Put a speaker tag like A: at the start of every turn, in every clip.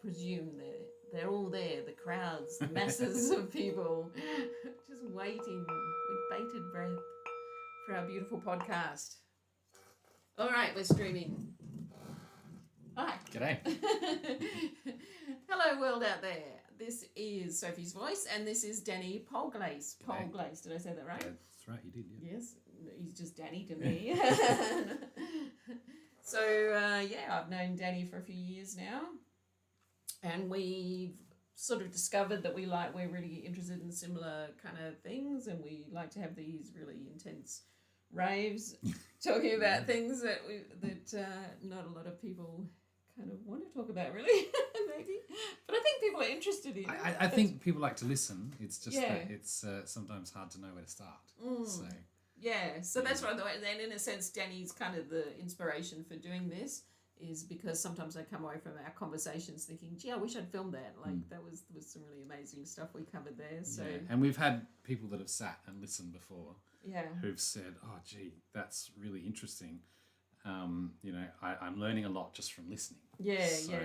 A: presume they're all there, the crowds, the masses of people, just waiting with bated breath for our beautiful podcast. All right, we're streaming. Hi.
B: G'day.
A: Hello, world out there. This is Sophie's voice, and this is Danny Polglase. Polglase, did I say that right?
B: That's right, you did, yeah.
A: Yes, he's just Danny to me. So, I've known Danny for a few years now, and we've sort of discovered that we're really interested in similar kind of things, and we like to have these really intense raves talking about things that not a lot of people kind of want to talk about, really. Maybe, but I think people are interested in.
B: I think people like to listen. It's just that it's sometimes hard to know where to start. So
A: that's what I thought. And then, in a sense, Danny's kind of the inspiration for doing this, is because sometimes I come away from our conversations thinking, gee, I wish I'd filmed that. Like, there was some really amazing stuff we covered there. So,
B: and we've had people that have sat and listened before,
A: yeah,
B: who've said, oh, gee, that's really interesting. I'm learning a lot just from listening.
A: Yeah.
B: That's
A: good.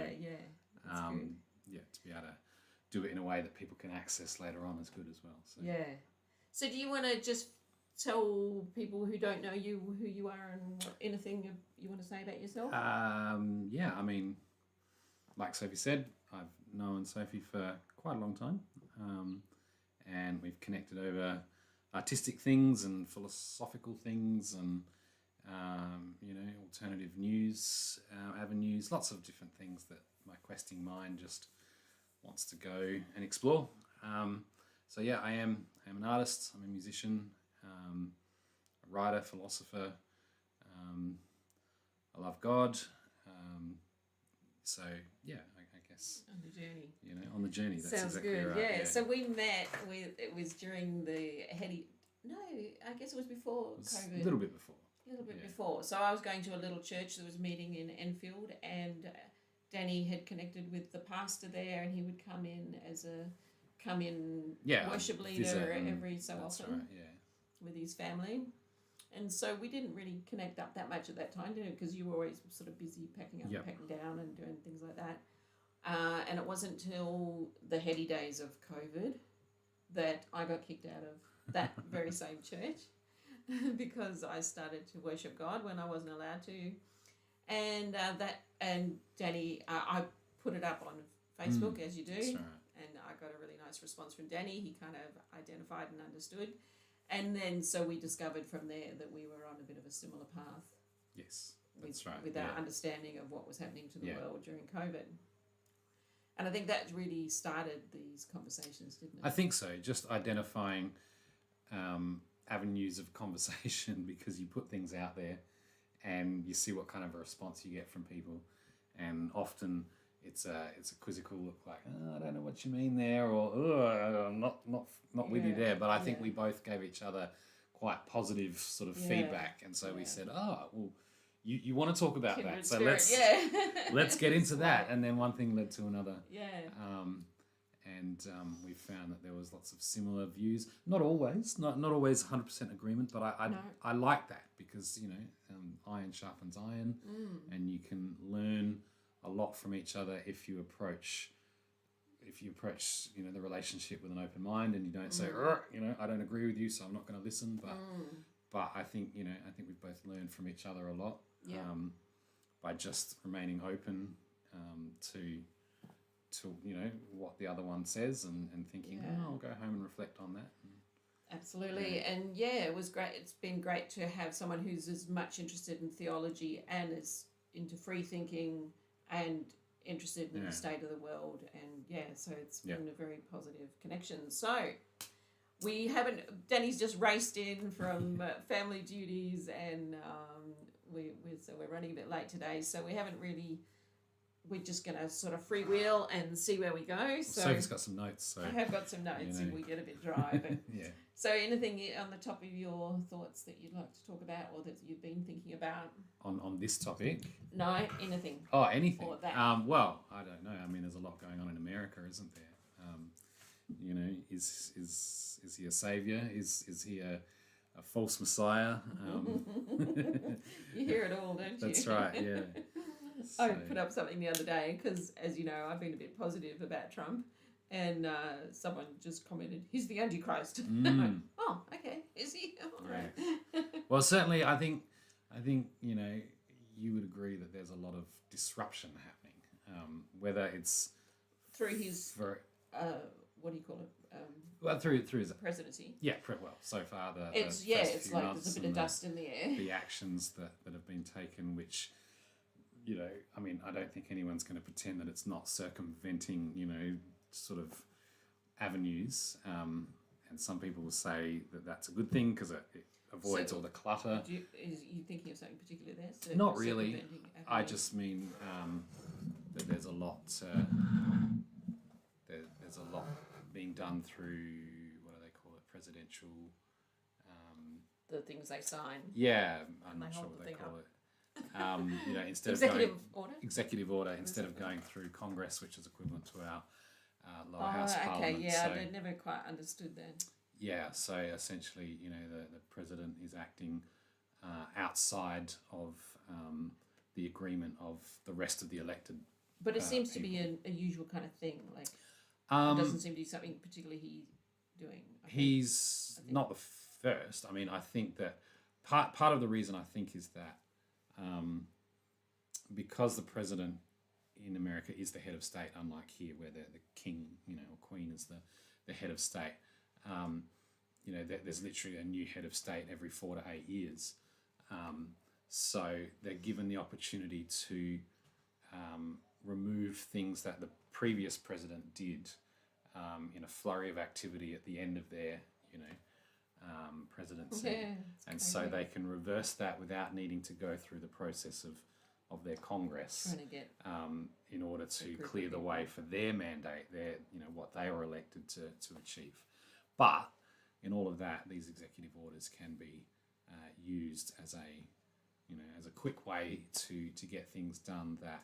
B: To be able to do it in a way that people can access later on is good as well. So.
A: Yeah. So do you want to just tell people who don't know you who you are and anything you want to say about yourself?
B: Like Sophie said, I've known Sophie for quite a long time, and we've connected over artistic things and philosophical things and alternative news avenues, lots of different things that my questing mind just wants to go and explore. I am an artist, I'm a musician, a writer, philosopher. I love God. I guess
A: on the journey.
B: On the journey. That's
A: sounds
B: exactly
A: good.
B: Right.
A: Yeah. So we met. It was during the heady. No, I guess it was before COVID.
B: A little bit before.
A: Before. So I was going to a little church that was meeting in Enfield, and Danny had connected with the pastor there, and he would come in worship leader every so often,
B: right,
A: with his family. And so we didn't really connect up that much at that time, didn't it? Because you were always sort of busy packing up and packing down and doing things like that. And it wasn't until the heady days of COVID that I got kicked out of that very same church because I started to worship God when I wasn't allowed to. And Danny, I put it up on Facebook, as you do.
B: That's right.
A: And I got a really nice response from Danny. He kind of identified and understood. And then so we discovered from there that we were on a bit of a similar path.
B: Yes, that's right.
A: With our understanding of what was happening to the world during COVID. And I think that really started these conversations, didn't it?
B: I think so. Just identifying avenues of conversation, because you put things out there and you see what kind of a response you get from people. And often it's a quizzical look, like, I don't know what you mean there, or I'm not with you there. But I think we both gave each other quite positive sort of feedback, and so we said, you want to talk about
A: Kindred
B: that, so
A: spirit,
B: let's get into that. And then one thing led to another. We found that there was lots of similar views. Not always 100% agreement, but I like that, because iron sharpens iron, and you can learn a lot from each other if you approach the relationship with an open mind, and you don't say, I don't agree with you, so I'm not going to listen. But I think we've both learned from each other a lot by just remaining open to what the other one says, and thinking, I'll go home and reflect on that.
A: Absolutely. And it was great. It's been great to have someone who's as much interested in theology and is into free thinking and interested in the state of the world. And so it's been a very positive connection. So Danny's just raced in from family duties, and we're running a bit late today, so we're just going to sort of freewheel and see where we go. So
B: Sophie's got some notes. So,
A: I have got some notes, and we get a bit dry. But So anything on the top of your thoughts that you'd like to talk about, or that you've been thinking about?
B: On this topic?
A: No, anything.
B: Oh, anything.
A: Or that.
B: Well, I don't know. I mean, there's a lot going on in America, isn't there? Is he a savior? Is he a false messiah?
A: You hear it all, don't you?
B: That's right, yeah.
A: I put up something the other day because, as you know, I've been a bit positive about Trump, and someone just commented, "He's the Antichrist." I'm like, oh, okay, is he? All right.
B: Well, certainly, I think you would agree that there's a lot of disruption happening, whether it's
A: through his what do you call it?
B: Well, through his
A: presidency.
B: Yeah, well, so far
A: it's like there's a bit of dust in the air.
B: The actions that have been taken, which, I mean, I don't think anyone's going to pretend that it's not circumventing, sort of avenues. And some people will say that that's a good thing because it avoids all the clutter.
A: Is you thinking of something particular there?
B: Not really. I just mean that there's a lot. There's a lot being done through, what do they call it, presidential.
A: The things they sign.
B: Yeah, I'm not sure what they call it. Instead executive order, instead of going through Congress, which is equivalent to our lower house parliament.
A: Yeah, so, I never quite understood that.
B: Yeah, so essentially, the president is acting outside of the agreement of the rest of the elected.
A: But it seems to be a usual kind of thing. Like, it doesn't seem to be something particularly he's doing.
B: He's not the first. I mean, I think that part of the reason I think is that because the president in America is the head of state, unlike here where the king, or queen is the head of state. There's literally a new head of state every 4 to 8 years. So they're given the opportunity to remove things that the previous president did in a flurry of activity at the end of their, presidency.
A: Yeah,
B: and so they can reverse that without needing to go through the process of their Congress in order to clear the way for their mandate, what they were elected to achieve. But in all of that, these executive orders can be used as a quick way to get things done that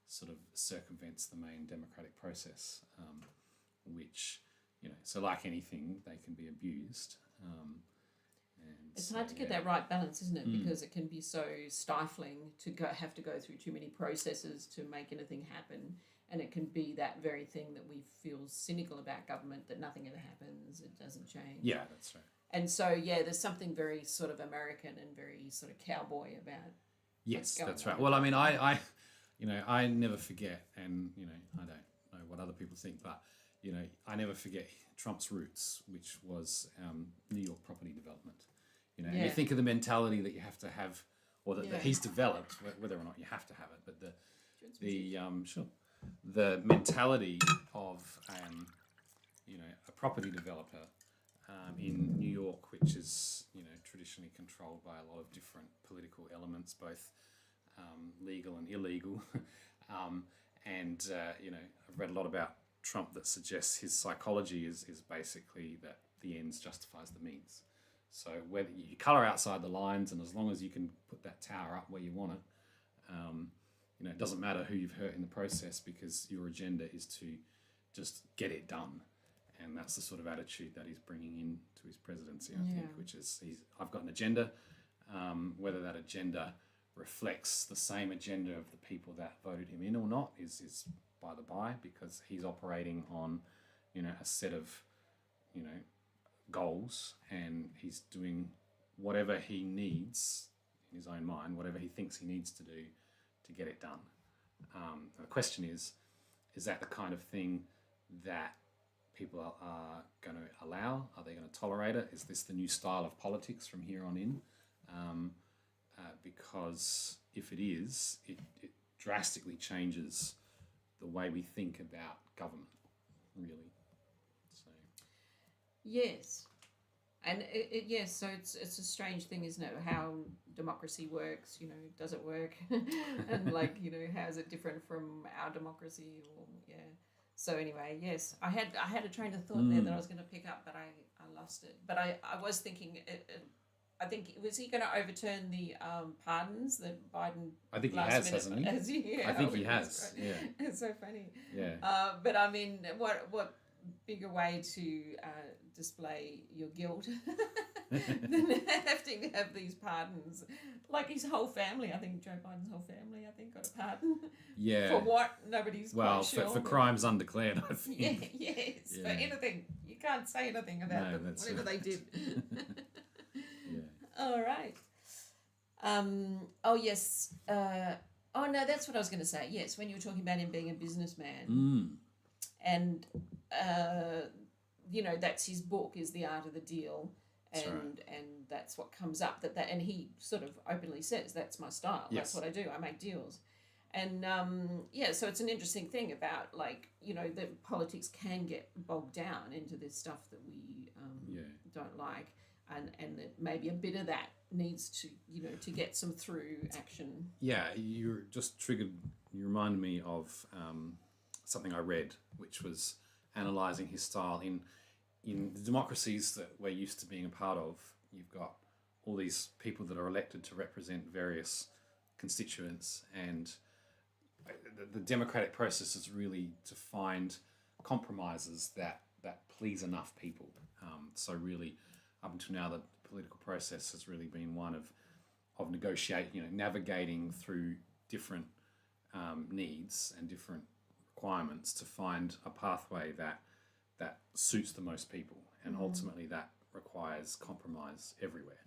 B: sort of circumvents the main democratic process, which, so like anything, they can be abused.
A: It's hard to get that right balance, isn't it? Because it can be so stifling to have to go through too many processes to make anything happen. And it can be that very thing that we feel cynical about government, that nothing ever happens, it doesn't change.
B: Yeah, that's right.
A: And so, there's something very sort of American and very sort of cowboy about.
B: Yes, that's right. Well, I mean, I never forget, and, I don't know what other people think, but, I never forget Trump's roots, which was New York property development. And you think of the mentality that you have to have, or that he's developed, whether or not you have to have it, but the mentality of a property developer in New York, which is traditionally controlled by a lot of different political elements, both legal and illegal, and I've read a lot about Trump that suggests his psychology is basically that the ends justifies the means. So whether you colour outside the lines, and as long as you can put that tower up where you want it, it doesn't matter who you've hurt in the process, because your agenda is to just get it done. And that's the sort of attitude that he's bringing into his presidency, I think, which is I've got an agenda. Whether that agenda reflects the same agenda of the people that voted him in or not is by the by, because he's operating on, a set of, goals, and he's doing whatever he needs in his own mind, whatever he thinks he needs to do to get it done. The question is that the kind of thing that people are going to allow? Are they going to tolerate it? Is this the new style of politics from here on in? Because if it is, it drastically changes the way we think about government, really. So.
A: Yes. And so it's a strange thing, isn't it? How democracy works, does it work? And how is it different from our democracy? So anyway, yes, I had a train of thought there that I was going to pick up, but I lost it. But I was thinking, I think, was he going to overturn the pardons that Biden?
B: I think he has, hasn't he?
A: Yeah,
B: I think he has. Right. Yeah,
A: it's so funny.
B: Yeah.
A: But I mean, what bigger way to display your guilt than having to have these pardons. Like his whole family, I think Joe Biden's whole family, I think, got a pardon.
B: Yeah.
A: For what? Nobody's quite sure.
B: For crimes undeclared, I think.
A: Yeah, yes, for anything. You can't say anything about them, whatever they did. All right. Oh, yes. Oh, no, that's what I was going to say. Yes, when you were talking about him being a businessman. And, that's his book, is The Art of the Deal. And that's what comes up. And he sort of openly says, that's my style. Yes. That's what I do. I make deals. And, so it's an interesting thing about, that politics can get bogged down into this stuff that we don't like. And that maybe a bit of that needs to get some through action. Yeah,
B: you reminded me of something I read, which was analysing his style. In the democracies that we're used to being a part of, you've got all these people that are elected to represent various constituents, and the democratic process is really to find compromises that please enough people. So really, up until now, the political process has really been one of negotiating, navigating through different needs and different requirements to find a pathway that suits the most people, and ultimately that requires compromise everywhere.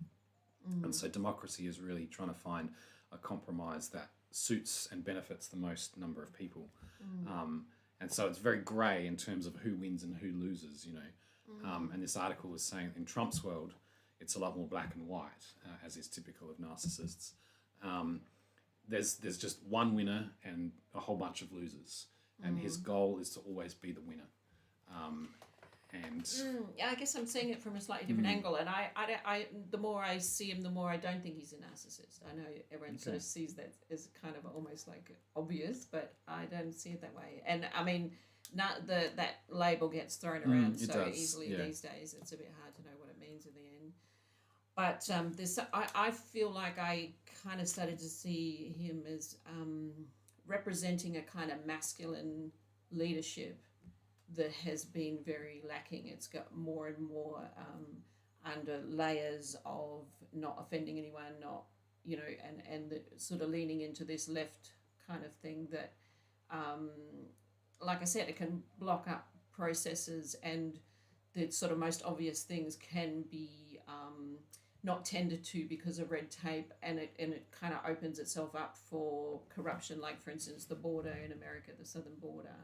B: And so democracy is really trying to find a compromise that suits and benefits the most number of people. And so it's very grey in terms of who wins and who loses, and this article was saying in Trump's world, it's a lot more black and white, as is typical of narcissists. There's just one winner and a whole bunch of losers, and his goal is to always be the winner.
A: I guess I'm seeing it from a slightly different angle, and I the more I see him, the more I don't think he's a narcissist. I know everyone sort of sees that as kind of almost like obvious, but I don't see it that way. And I mean, that label gets thrown around so easily these days. It's a bit hard to know what it means in the end. But I feel like I kind of started to see him as representing a kind of masculine leadership that has been very lacking. It's got more and more under layers of not offending anyone, not, and the, sort of leaning into this left kind of thing that, like I said, it can block up processes, and the sort of most obvious things can be not tended to because of red tape, and it kind of opens itself up for corruption. Like, for instance, the border in America, the southern border.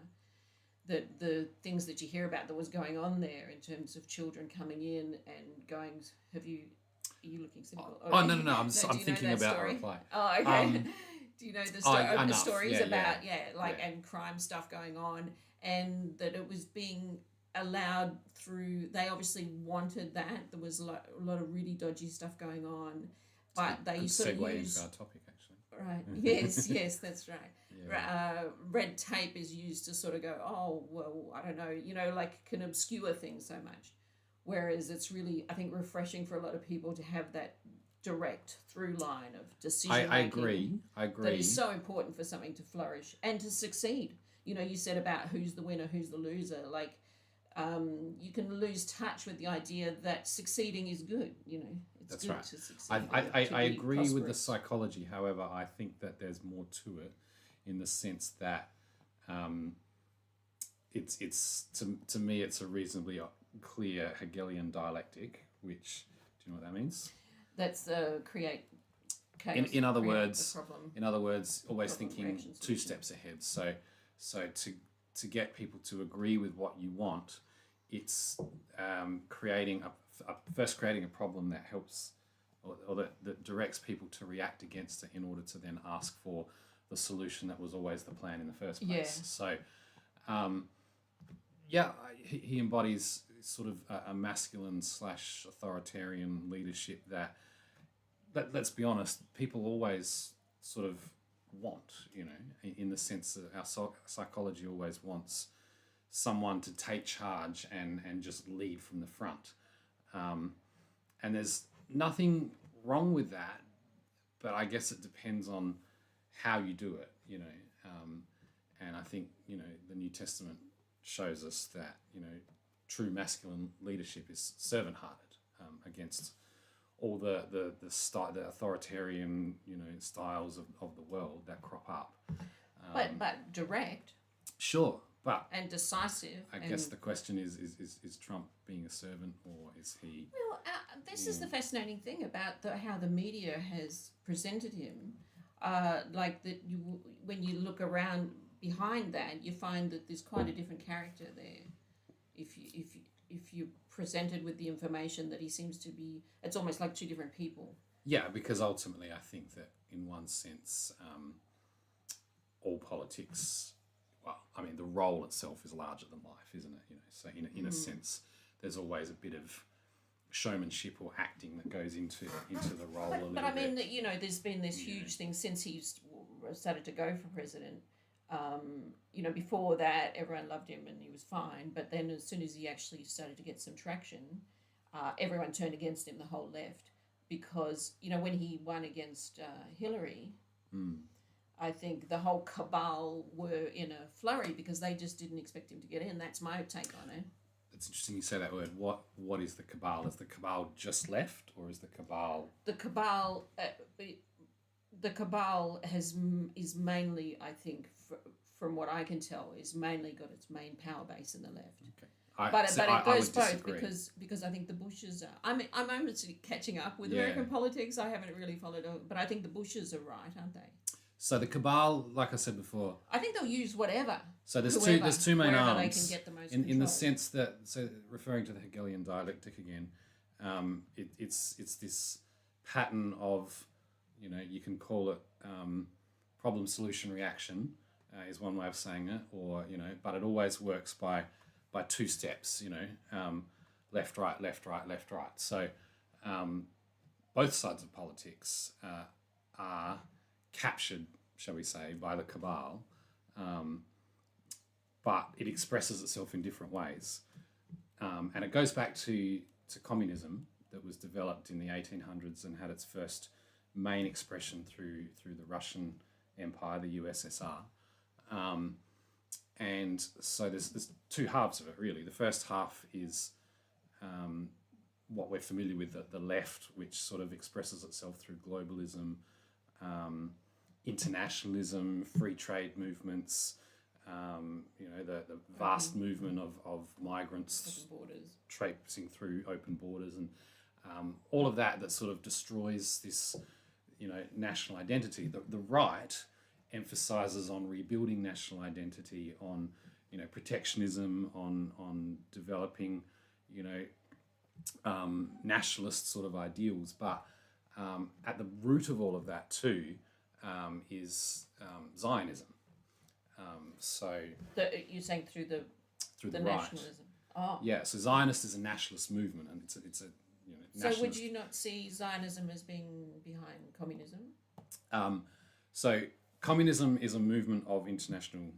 A: The things that you hear about that was going on there in terms of children coming in and going, are you looking cynical?
B: No. I'm thinking about a reply.
A: Oh, okay. Do you know the stories about, and crime stuff going on, and that it was being allowed through, they obviously wanted that. There was a lot of really dodgy stuff going on, but they sort of used...
B: into our topic, actually.
A: Right. Yes, that's right. Yeah. Red tape is used to sort of go, oh, well, I don't know, can obscure things so much. Whereas it's really, I think, refreshing for a lot of people to have that direct through line of decision making.
B: I agree.
A: That is so important for something to flourish and to succeed. You said about who's the winner, who's the loser. You can lose touch with the idea that succeeding is good, It's
B: That's
A: good
B: right.
A: to succeed.
B: I agree with the psychology. However, I think that there's more to it, in the sense that it's to me it's a reasonably clear Hegelian dialectic. Which, do you know what that means?
A: That's create chaos.
B: In other words, always thinking two steps ahead. So to get people to agree with what you want, it's creating a problem that helps or that directs people to react against it in order to then ask for the solution that was always the plan in the first place. So, he embodies sort of a masculine / authoritarian leadership that, let's be honest, people always sort of want, in the sense that our psychology always wants someone to take charge and just lead from the front. And there's nothing wrong with that, but I guess it depends on how you do it, and I think, the New Testament shows us that, true masculine leadership is servant-hearted, against all the authoritarian, styles of the world that crop up.
A: But direct.
B: Sure, but
A: and decisive.
B: I guess the question is Trump being a servant, or is he?
A: Well, this is the fascinating thing about how the media has presented him. Like that, when you look around behind that, you find that there's quite a different character there. If you're presented with the information that he seems to be, it's almost like two different people.
B: Yeah, because ultimately, I think that in one sense, all politics. Well, I mean, the role itself is larger than life, isn't it? So in a sense, there's always a bit of showmanship or acting that goes into the role.
A: But I mean, there's been this huge thing since he started to go for president. Before that, everyone loved him and he was fine. But then as soon as he actually started to get some traction, everyone turned against him, the whole left, because, when he won against Hillary, I think the whole cabal were in a flurry because they just didn't expect him to get in. That's my take on it.
B: It's interesting you say that word. What is the cabal? Is the cabal just left, or is the cabal...
A: The cabal is mainly, I think, from what I can tell, is mainly got its main power base in the left.
B: Okay.
A: But it goes both because I think the Bushes are... I'm honestly catching up with American politics. I haven't really followed it, but I think the Bushes are right, aren't they?
B: So the cabal, like I said before...
A: I think they'll use whatever.
B: So there's two main arms.
A: They can get the most
B: in the sense that, so referring to the Hegelian dialectic again, it's this pattern of, you can call it problem, solution, reaction is one way of saying it, or, but it always works by two steps, left, right, left, right, left, right. So both sides of politics are captured, shall we say, by the cabal, but it expresses itself in different ways. And it goes back to communism that was developed in the 1800s and had its first main expression through the Russian Empire, the USSR. And so there's two halves of it, really. The first half is what we're familiar with, the left, which sort of expresses itself through globalism, internationalism, free trade movements, the vast movement of migrants traipsing through open borders, and all of that sort of destroys this, national identity. The right emphasizes on rebuilding national identity, on, protectionism, on developing, nationalist sort of ideals. But at the root of all of that too is Zionism.
A: You're saying through the
B: right.
A: nationalism. Oh.
B: Yeah, so Zionist is a nationalist movement, and it's a nationalist.
A: So would you not see Zionism as being behind communism?
B: So communism is a movement of international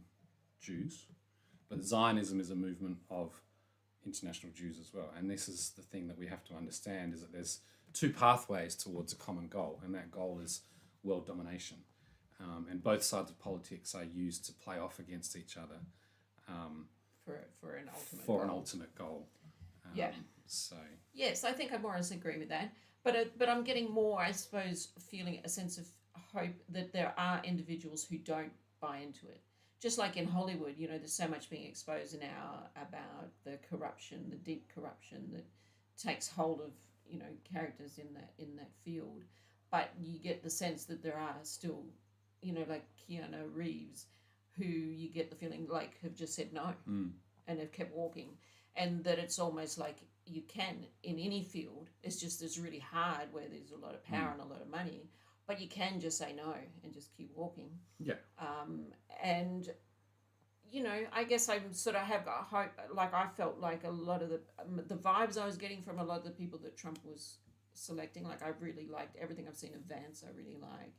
B: Jews, but Zionism is a movement of international Jews as well. And this is the thing that we have to understand, is that there's two pathways towards a common goal, and that goal is world domination. And both sides of politics are used to play off against each other for an ultimate goal.
A: Yeah.
B: So
A: yes, I think I more or less agree with that. But I'm getting more, I suppose, feeling a sense of hope that there are individuals who don't buy into it. Just like in Hollywood, there's so much being exposed now about the corruption, the deep corruption that takes hold of, characters in that field. But you get the sense that there are still, like Keanu Reeves, who you get the feeling like have just said no and have kept walking. And that it's almost like you can, in any field, it's really hard where there's a lot of power and a lot of money, but you can just say no and just keep walking.
B: Yeah.
A: And, I guess I sort of have a hope, like I felt like a lot of the vibes I was getting from a lot of the people that Trump was selecting, like I really liked everything I've seen of Vance. I really like.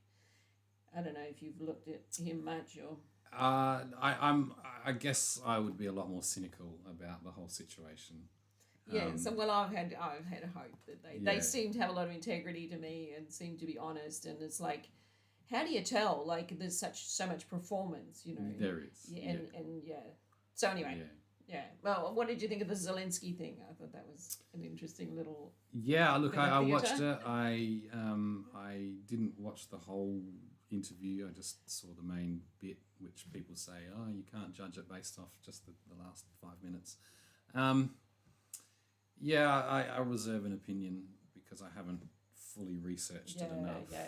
A: I don't know if you've looked at him much or.
B: I guess I would be a lot more cynical about the whole situation.
A: Yeah. I've had hope that they seem to have a lot of integrity to me and seem to be honest, and it's like, how do you tell? Like there's so much performance,
B: There is.
A: Yeah. And yeah. So anyway.
B: Yeah.
A: Yeah. Well, what did you think of the Zelensky thing? I thought that was an interesting little.
B: Yeah, look,
A: bit of
B: I watched
A: theatre.
B: it. I didn't watch the whole interview. I just saw the main bit, which people say, oh, you can't judge it based off just the last 5 minutes. Yeah, I reserve an opinion because I haven't fully researched it enough.
A: Yeah.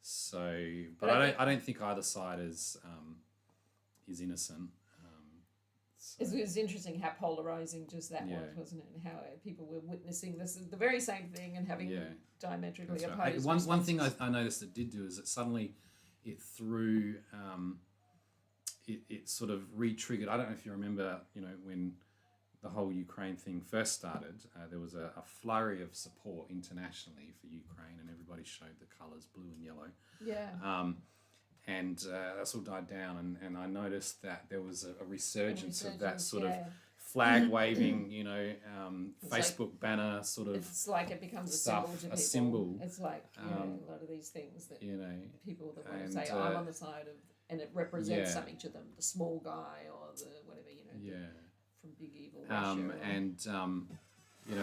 B: So,
A: But
B: but
A: I
B: I don't think either side is innocent.
A: It was interesting how polarizing just that
B: Yeah.
A: was, wasn't it? And how people were witnessing the very same thing and having diametrically
B: That's
A: opposed.
B: right. One thing I noticed it did do is it suddenly it threw it sort of re-triggered. I don't know if you remember, when the whole Ukraine thing first started, there was a flurry of support internationally for Ukraine, and everybody showed the colours blue and yellow.
A: Yeah.
B: And that's all died down, and I noticed that there was a resurgence of that sort of flag waving, Facebook banner sort of.
A: It's like it becomes a
B: stuff,
A: symbol to people.
B: a symbol.
A: It's like a lot of these things that people that want to
B: and,
A: say, I'm on the side of, and it represents something to them, the small guy or the whatever, from Big Evil Russia.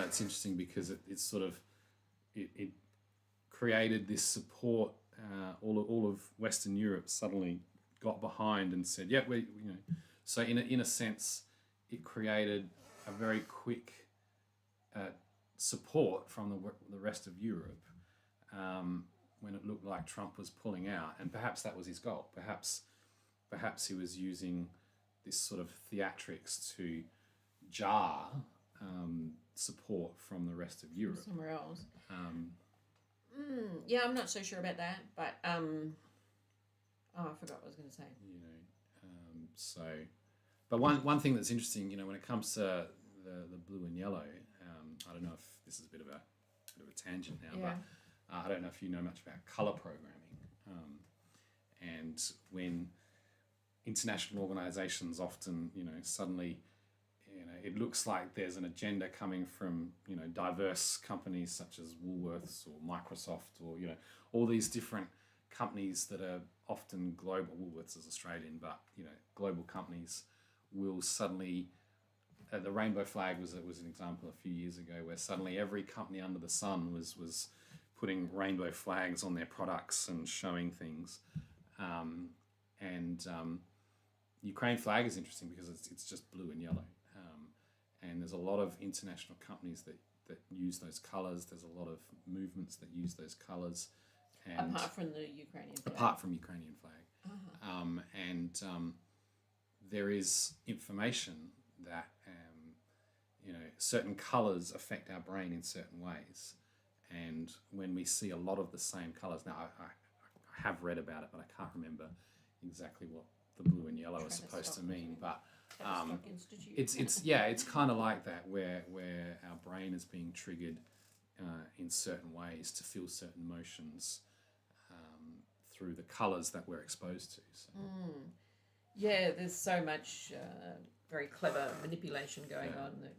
B: It's interesting because it's sort of it created this support. All of Western Europe suddenly got behind and said, "Yeah, So in a sense, it created a very quick support from the rest of Europe when it looked like Trump was pulling out, and perhaps that was his goal. Perhaps he was using this sort of theatrics to jar support from the rest of Europe
A: somewhere else. Yeah, I'm not so sure about that, but I forgot what I was going to say.
B: But one thing that's interesting, when it comes to the blue and yellow, I don't know if this is a bit of a tangent now, but I don't know if you know much about color programming, and when international organizations often, suddenly, it looks like there's an agenda coming from, diverse companies such as Woolworths or Microsoft or, all these different companies that are often global. Woolworths is Australian, but, global companies will suddenly, the rainbow flag was an example a few years ago where suddenly every company under the sun was putting rainbow flags on their products and showing things. Ukraine flag is interesting because it's just blue and yellow. And there's a lot of international companies that use those colours. There's a lot of movements that use those colours.
A: Apart from the Ukrainian flag.
B: Apart from Ukrainian flag. There is information that, certain colours affect our brain in certain ways. And when we see a lot of the same colours, now I have read about it, but I can't remember exactly what the blue and yellow are supposed to mean. But it's kind of like that where our brain is being triggered in certain ways to feel certain emotions through the colours that we're exposed to. So.
A: Yeah, there's so much very clever manipulation going on that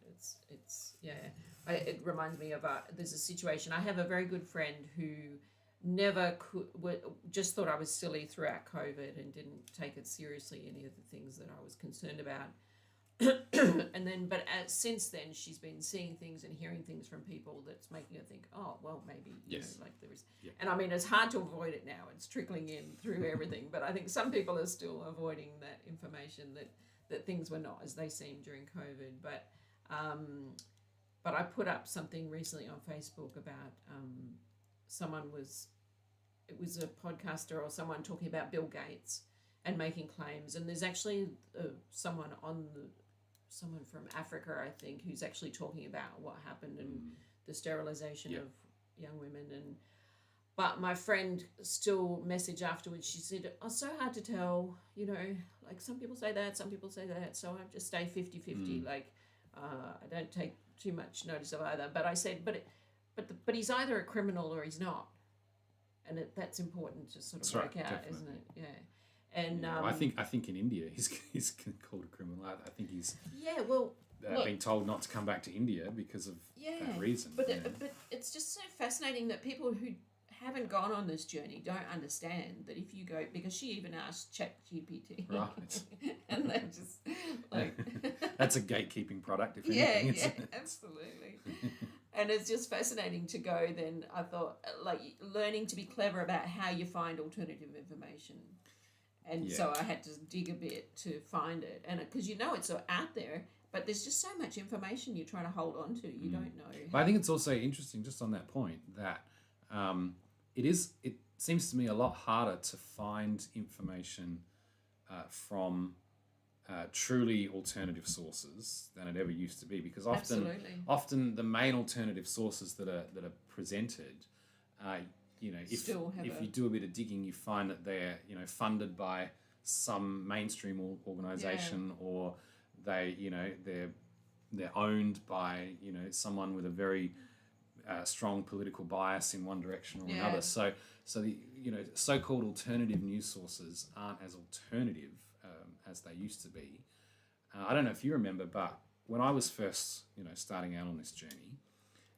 A: it reminds me of there's a situation. I have a very good friend who never just thought I was silly throughout COVID and didn't take it seriously, any of the things that I was concerned about. Since then, she's been seeing things and hearing things from people that's making her think, oh, well, maybe there is. Yeah. And I mean, it's hard to avoid it now. It's trickling in through everything. But I think some people are still avoiding that information that things were not as they seemed during COVID. But I put up something recently on Facebook about it was a podcaster or someone talking about Bill Gates and making claims. And there's actually someone from Africa, I think, who's actually talking about what happened and the sterilization of young women. But my friend still messaged afterwards. She said, "Oh, so hard to tell, like some people say that, some people say that. So I just stay 50-50. I don't take too much notice of either." But I said, but he's either a criminal or he's not. And that's important to sort of work out, definitely. Isn't it? Yeah. And
B: I think in India he's called a criminal. I think he's being told not to come back to India because of that reason.
A: But it's just so fascinating that people who haven't gone on this journey don't understand that if you go, because she even asked ChatGPT,
B: right?
A: and they're just like,
B: That's a gatekeeping product, if
A: Yeah,
B: anything.
A: yeah, absolutely. And it's just fascinating to go then, I thought, like learning to be clever about how you find alternative information. And so I had to dig a bit to find it. And because it's so out there, but there's just so much information you're trying to hold on to. You don't know.
B: But I think it's also interesting, just on that point, that it seems to me a lot harder to find information from truly alternative sources than it ever used to be, because often the main alternative sources that are presented, if you do a bit of digging, you find that they're funded by some mainstream organization, or they're owned by someone with a very strong political bias in one direction or another. So the so-called alternative news sources aren't as alternative as they used to be. I don't know if you remember, but when I was first starting out on this journey,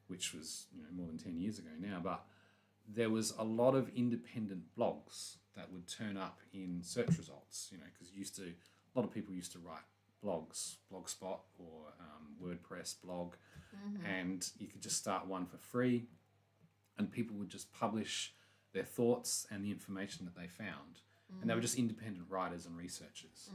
B: which was more than 10 years ago now, but there was a lot of independent blogs that would turn up in search results, because a lot of people used to write blogs, Blogspot or WordPress blog, and you could just start one for free, and people would just publish their thoughts and the information that they found. And they were just independent writers and researchers.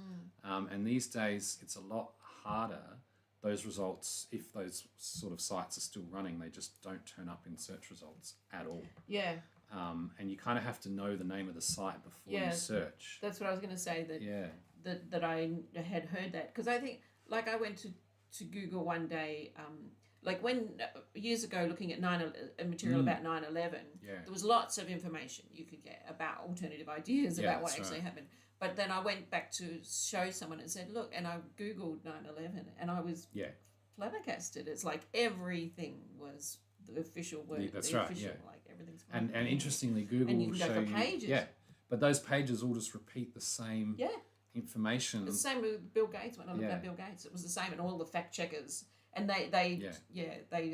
B: And these days, it's a lot harder. Those results, if those sort of sites are still running, they just don't turn up in search results at all.
A: Yeah.
B: And you kind of have to know the name of the site before you search.
A: That's what I was going to say, that I had heard that. Because I think, like, I went to Google one day, like when years ago, looking at material about 9/11, there was lots of information you could get about alternative ideas about what actually happened. But then I went back to show someone and said, look, and I Googled 9/11, and I was flabbergasted. It's like everything was the official word.
B: That's
A: the
B: right,
A: official, like everything's
B: and interestingly, Google
A: and you can
B: will
A: go
B: show
A: for pages.
B: you, but those pages all just repeat the same information.
A: The same with Bill Gates. When I looked at Bill Gates, it was the same, and all the fact checkers. And they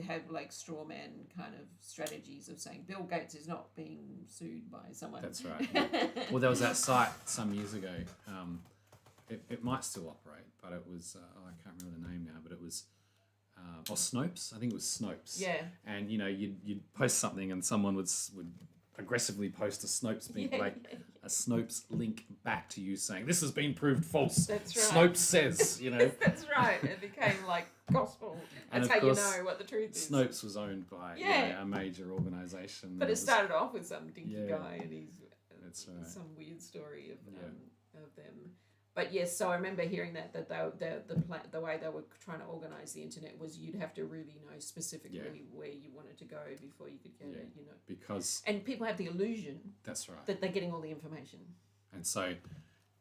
A: have like straw man kind of strategies of saying Bill Gates is not being sued by someone.
B: That's right. Well, there was that site some years ago. It might still operate, but it was I can't remember the name now, but it was Snopes. I think it was Snopes.
A: Yeah.
B: And you'd post something, and someone would aggressively post a Snopes a Snopes link back to you saying this has been proved false.
A: That's right.
B: Snopes says,
A: That's right. It became like gospel. That's how you know what the truth is.
B: Snopes was owned by a major organisation.
A: But it started off with some dinky guy, and he's
B: that's right.
A: Some weird story of them. But yes, so I remember hearing that the way they were trying to organise the internet was you'd have to really know specifically where you wanted to go before you could get it, and people have the illusion
B: that's right
A: that they're getting all the information.
B: And so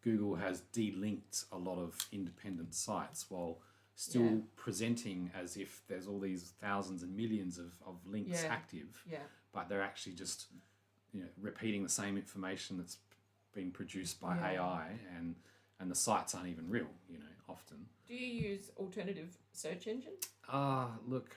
B: Google has de-linked a lot of independent sites while still presenting as if there's all these thousands and millions of links active, but they're actually just repeating the same information that's been produced by AI, and the sites aren't even real, often.
A: Do you use alternative search engine?
B: Look,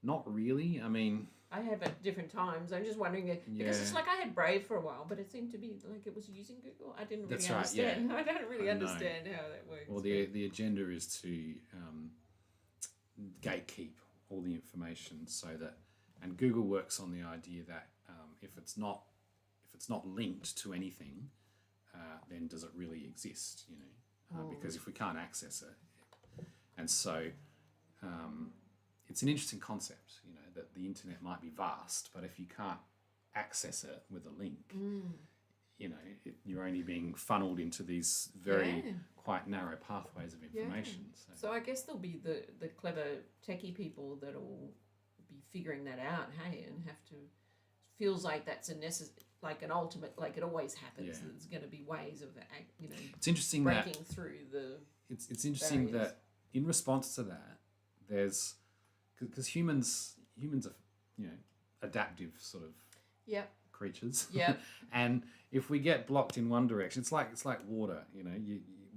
B: not really. I mean,
A: I have at different times. I'm just wondering because it's like I had Brave for a while, but it seemed to be like it was using Google. I didn't really understand. I don't really understand how that works.
B: Well, the agenda is to gatekeep all the information so that, and Google works on the idea that if it's not linked to anything, then does it really exist? Because if we can't access it, and so it's an interesting concept. That the internet might be vast, but if you can't access it with a link, you're only being funneled into these very quite narrow pathways of information.
A: So I guess there'll be the clever techie people that'll be figuring that out. Hey, and have to feels like that's like an ultimate, like it always happens.
B: Yeah.
A: There's going to be ways of
B: it's interesting
A: breaking through the.
B: It's interesting
A: barriers.
B: that in response to that, there's because humans are adaptive sort of creatures. And if we get blocked in one direction, it's like water.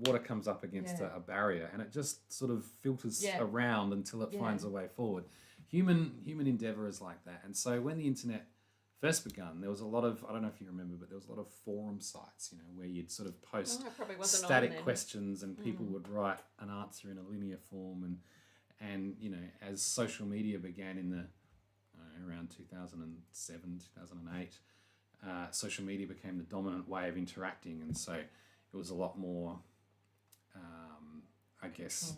B: Water comes up against a barrier, and it just sort of filters around until it finds a way forward. Human endeavor is like that, and so when the internet first begun, there was a lot of, I don't know if you remember, but there was a lot of forum sites, where you'd sort of post
A: I probably wasn't on
B: static
A: then.
B: questions and people would write an answer in a linear form. And as social media began in the around 2007, 2008, social media became the dominant way of interacting. And so it was a lot more, I guess,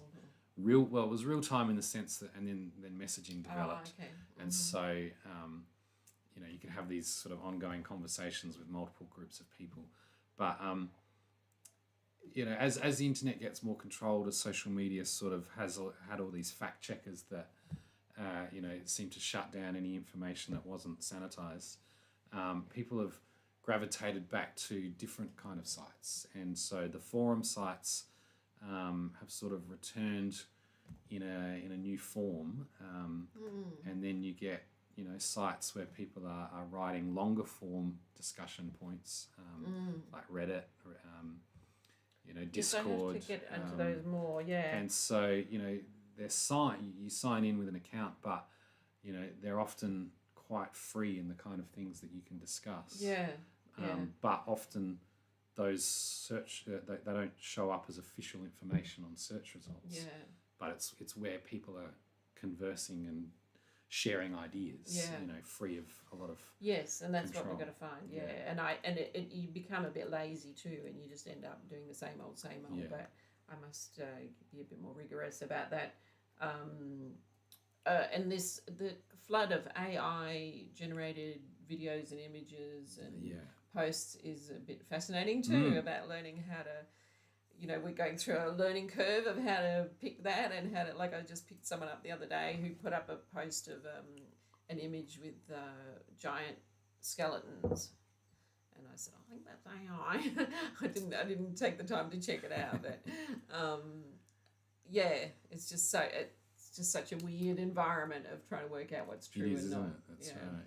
B: it was real time in the sense that, and then messaging developed.
A: Okay.
B: And so, you can have these sort of ongoing conversations with multiple groups of people. But, as the internet gets more controlled, as social media sort of had all these fact checkers that, seem to shut down any information that wasn't sanitized, people have gravitated back to different kind of sites. And so the forum sites have sort of returned in a new form. And then you get, sites where people are writing longer form discussion points, like Reddit, Discord.
A: Yes, I have to get into those more, yeah.
B: And so, you sign in with an account, but, they're often quite free in the kind of things that you can discuss.
A: Yeah.
B: But often those search, they don't show up as official information on search results.
A: Yeah.
B: But it's where people are conversing and sharing ideas, free of a lot of
A: yes, and that's
B: control.
A: what we're going to find. And you become a bit lazy too, and you just end up doing the same old.
B: Yeah.
A: But I must be a bit more rigorous about that. And the flood of AI generated videos and images and posts is a bit fascinating too, about learning how to, we're going through a learning curve of how to pick that and how to, like I just picked someone up the other day who put up a post of an image with giant skeletons. And I said, I think that's AI. I didn't take the time to check it out, but it's just such a weird environment of trying to work out what's true
B: it is,
A: and not.
B: Isn't it? That's right.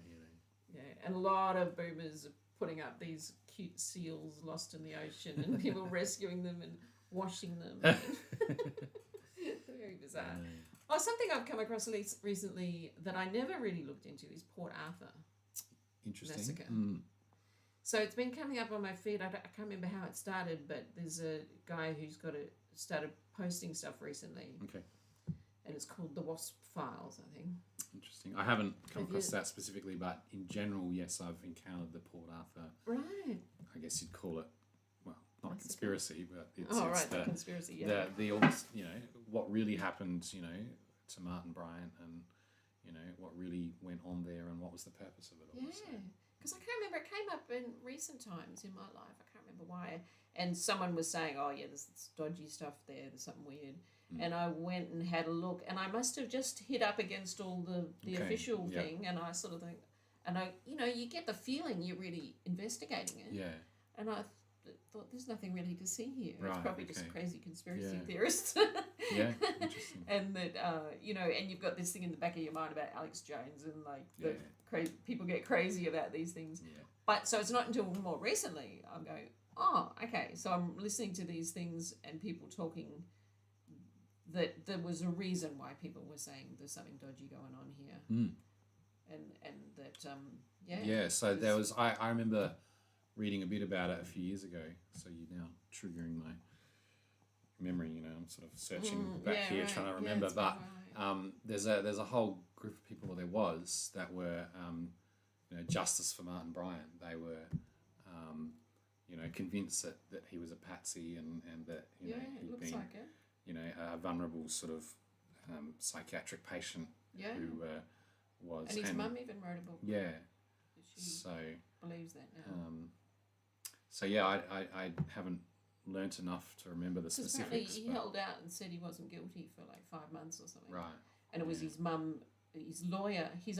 A: Yeah, and a lot of boomers are putting up these cute seals lost in the ocean and people rescuing them and washing them. Very bizarre. Oh, something I've come across recently that I never really looked into is Port Arthur.
B: Interesting.
A: Massacre. So it's been coming up on my feed. I can't remember how it started, but there's a guy who's started posting stuff recently.
B: Okay.
A: And it's called the Wasp Files, I think.
B: Interesting. I haven't come across that specifically, but in general, yes, I've encountered the Port Arthur.
A: Right.
B: I guess you'd call it, well, not a conspiracy, but it's
A: the conspiracy. Yeah.
B: The almost, what really happened, to Martin Bryant, and what really went on there, and what was the purpose of it all.
A: Yeah. Because I can't remember, it came up in recent times in my life. I can't remember why. And someone was saying, oh, yeah, there's dodgy stuff there. There's something weird. And I went and had a look. And I must have just hit up against all the official thing. And I sort of think, and you get the feeling you're really investigating it.
B: Yeah.
A: And I thought, there's nothing really to see here.
B: Right,
A: it's probably just crazy conspiracy
B: Yeah.
A: theorists.
B: Yeah, interesting.
A: And that, and you've got this thing in the back of your mind about Alex Jones and people get crazy about these things.
B: Yeah.
A: But so it's not until more recently I'm going, oh, okay. So I'm listening to these things and people talking that there was a reason why people were saying there's something dodgy going on here. And that,
B: Yeah, so there was, I remember reading a bit about it a few years ago. So you're now triggering my memory, I'm sort of searching back here trying to remember. But there's a whole group of people, there was, that were, Justice for Martin Bryant. They were, convinced that he was a patsy and that, he'd been,
A: like it.
B: A vulnerable sort of psychiatric patient who was...
A: And his mum even wrote a book.
B: Yeah.
A: She believes that
B: I
A: now.
B: haven't learnt enough to remember the specifics.
A: He held out and said he wasn't guilty for like 5 months or something.
B: Right.
A: And it was his mum, his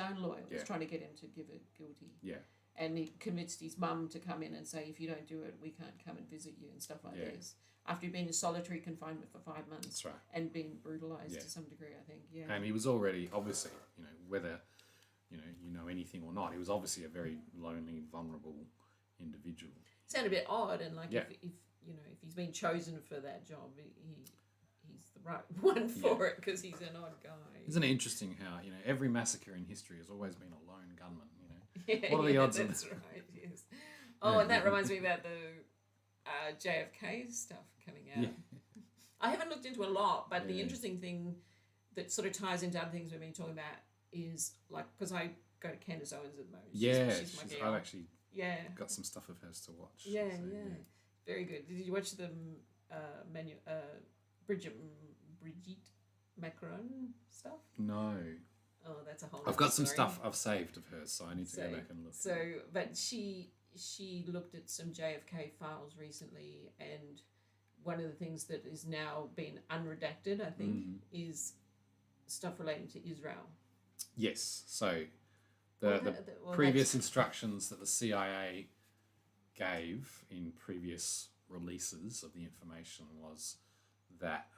A: own lawyer was trying to get him to give it guilty.
B: Yeah.
A: And he convinced his mum to come in and say, if you don't do it, we can't come and visit you and stuff like this. After he'd been in solitary confinement for 5 months.
B: That's right.
A: And being brutalised to some degree, I think. Yeah.
B: And he was already, obviously, whether, you know anything or not, he was obviously a very lonely, vulnerable individual.
A: Sounded a bit odd, and like if he's been chosen for that job, he's the right one for it because he's an odd guy.
B: Isn't it interesting how every massacre in history has always been a lone gunman? What are the odds of
A: that's right, yes. Oh, and that reminds me about the JFK stuff coming out.
B: Yeah.
A: I haven't looked into a lot, but the
B: Yeah.
A: interesting thing that sort of ties into other things we've been talking about is, like, because I go to Candace Owens at the moment. She's my girl.
B: I've actually
A: Yeah.
B: got some stuff of hers to watch.
A: Yeah,
B: so,
A: yeah. Very good. Did you watch the Brigitte Macron stuff?
B: No.
A: Oh, that's a whole.
B: I've got some
A: story.
B: stuff I've saved of hers, so I need to go back and look.
A: So, but she looked at some JFK files recently, and one of the things that is now been unredacted, I think, is stuff relating to Israel.
B: Yes. So the previous instructions that the CIA gave in previous releases of the information was that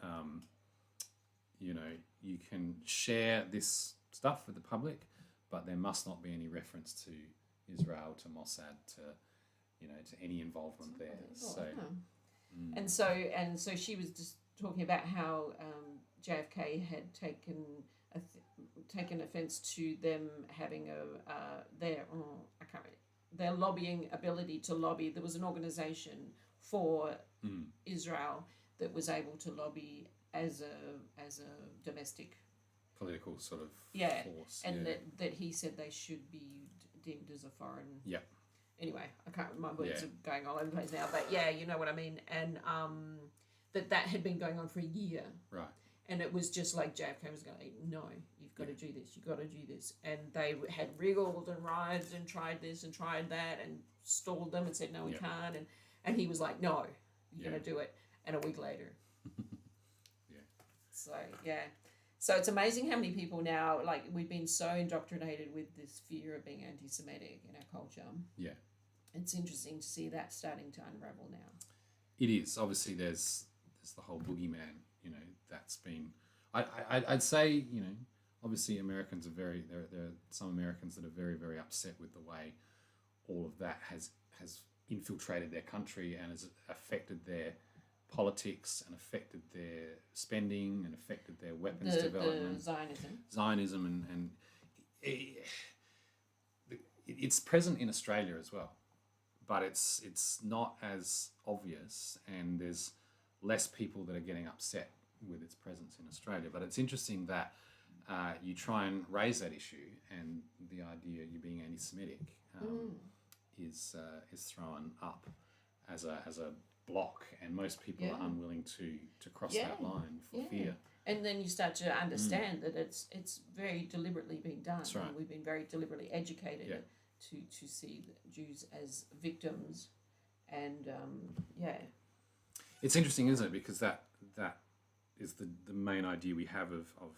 B: you can share this stuff with the public, but there must not be any reference to Israel, to Mossad, to any involvement there.
A: And so she was just talking about how JFK had taken offence to them having their lobbying ability to lobby. There was an organisation for Israel that was able to lobby as a domestic
B: political sort of force,
A: and that he said they should be deemed as a foreign.
B: Yeah.
A: Anyway, I can't. My words are going all over the place now, but yeah, you know what I mean. And that had been going on for a year.
B: Right.
A: And it was just like JFK was going, no, you've got to do this, you've got to do this. And they had wriggled and writhed and tried this and tried that and stalled them and said, no, we can't. And he was like, no, you're going to do it. And a week later. So, So it's amazing how many people now, like, we've been so indoctrinated with this fear of being anti-Semitic in our culture.
B: Yeah.
A: It's interesting to see that starting to unravel now.
B: It is. Obviously, there's the whole boogeyman, that's been... I'd say, obviously Americans are there are some Americans that are very, very upset with the way all of that has infiltrated their country and has affected their politics and affected their spending and affected their weapons development. Zionism and it's present in Australia as well, but it's not as obvious, and there's less people that are getting upset with its presence in Australia. But it's interesting that you try and raise that issue, and the idea you being anti-Semitic is thrown up as a block, and most people are unwilling to cross that line for fear.
A: And then you start to understand that it's very deliberately been done.
B: That's right.
A: And we've been very deliberately educated to see the Jews as victims, and
B: it's interesting, isn't it? Because that is the main idea we have of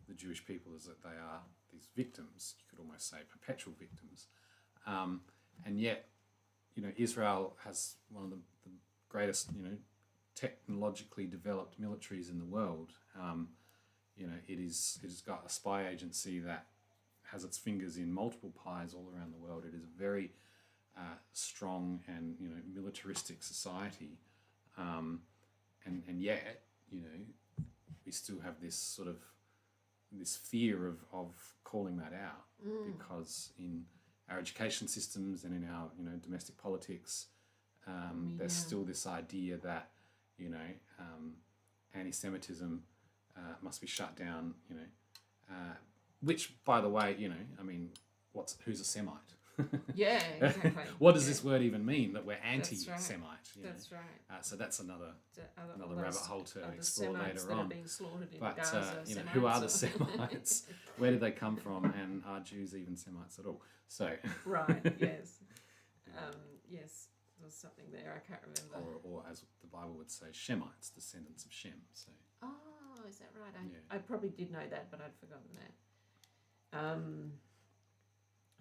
B: the Jewish people, is that they are these victims. You could almost say perpetual victims, and yet, Israel has one of the greatest, technologically developed militaries in the world. It has got a spy agency that has its fingers in multiple pies all around the world. It is a very strong and militaristic society, and yet we still have this sort of this fear of calling that out, because in our education systems and in our domestic politics, there's still this idea that anti-Semitism must be shut down. Which, by the way, who's a Semite?
A: Yeah, exactly.
B: What does this word even mean? That we're anti-Semite.
A: That's right.
B: So that's another rabbit hole to explore
A: Semites
B: later on.
A: Being slaughtered in
B: But
A: Gaza,
B: who are the Semites? Where did they come from? And are Jews even Semites at all? So
A: right. Yes. Yes. There's something there. I can't remember.
B: Or as the Bible would say, Shemites, descendants of Shem. So.
A: Oh, is that right? I probably did know that, but I'd forgotten that.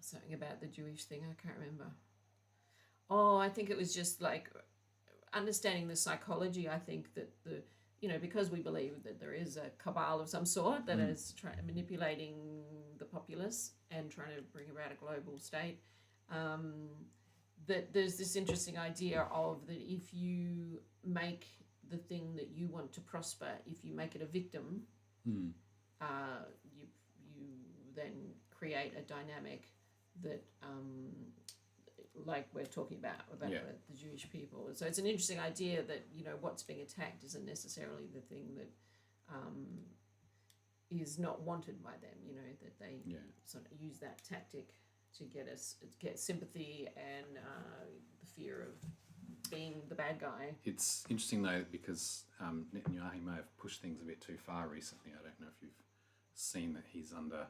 A: Something about the Jewish thing, I can't remember. Oh, I think it was just like understanding the psychology. I think that because we believe that there is a cabal of some sort that is manipulating the populace and trying to bring about a global state, that there's this interesting idea of that if you make the thing that you want to prosper, if you make it a victim, you then create a dynamic that like we're talking about the Jewish people. So it's an interesting idea that, you know, what's being attacked isn't necessarily the thing that is not wanted by them, you know, that they sort of use that tactic to get sympathy and the fear of being the bad guy.
B: It's interesting though, because Netanyahu may have pushed things a bit too far recently. I don't know if you've seen that he's under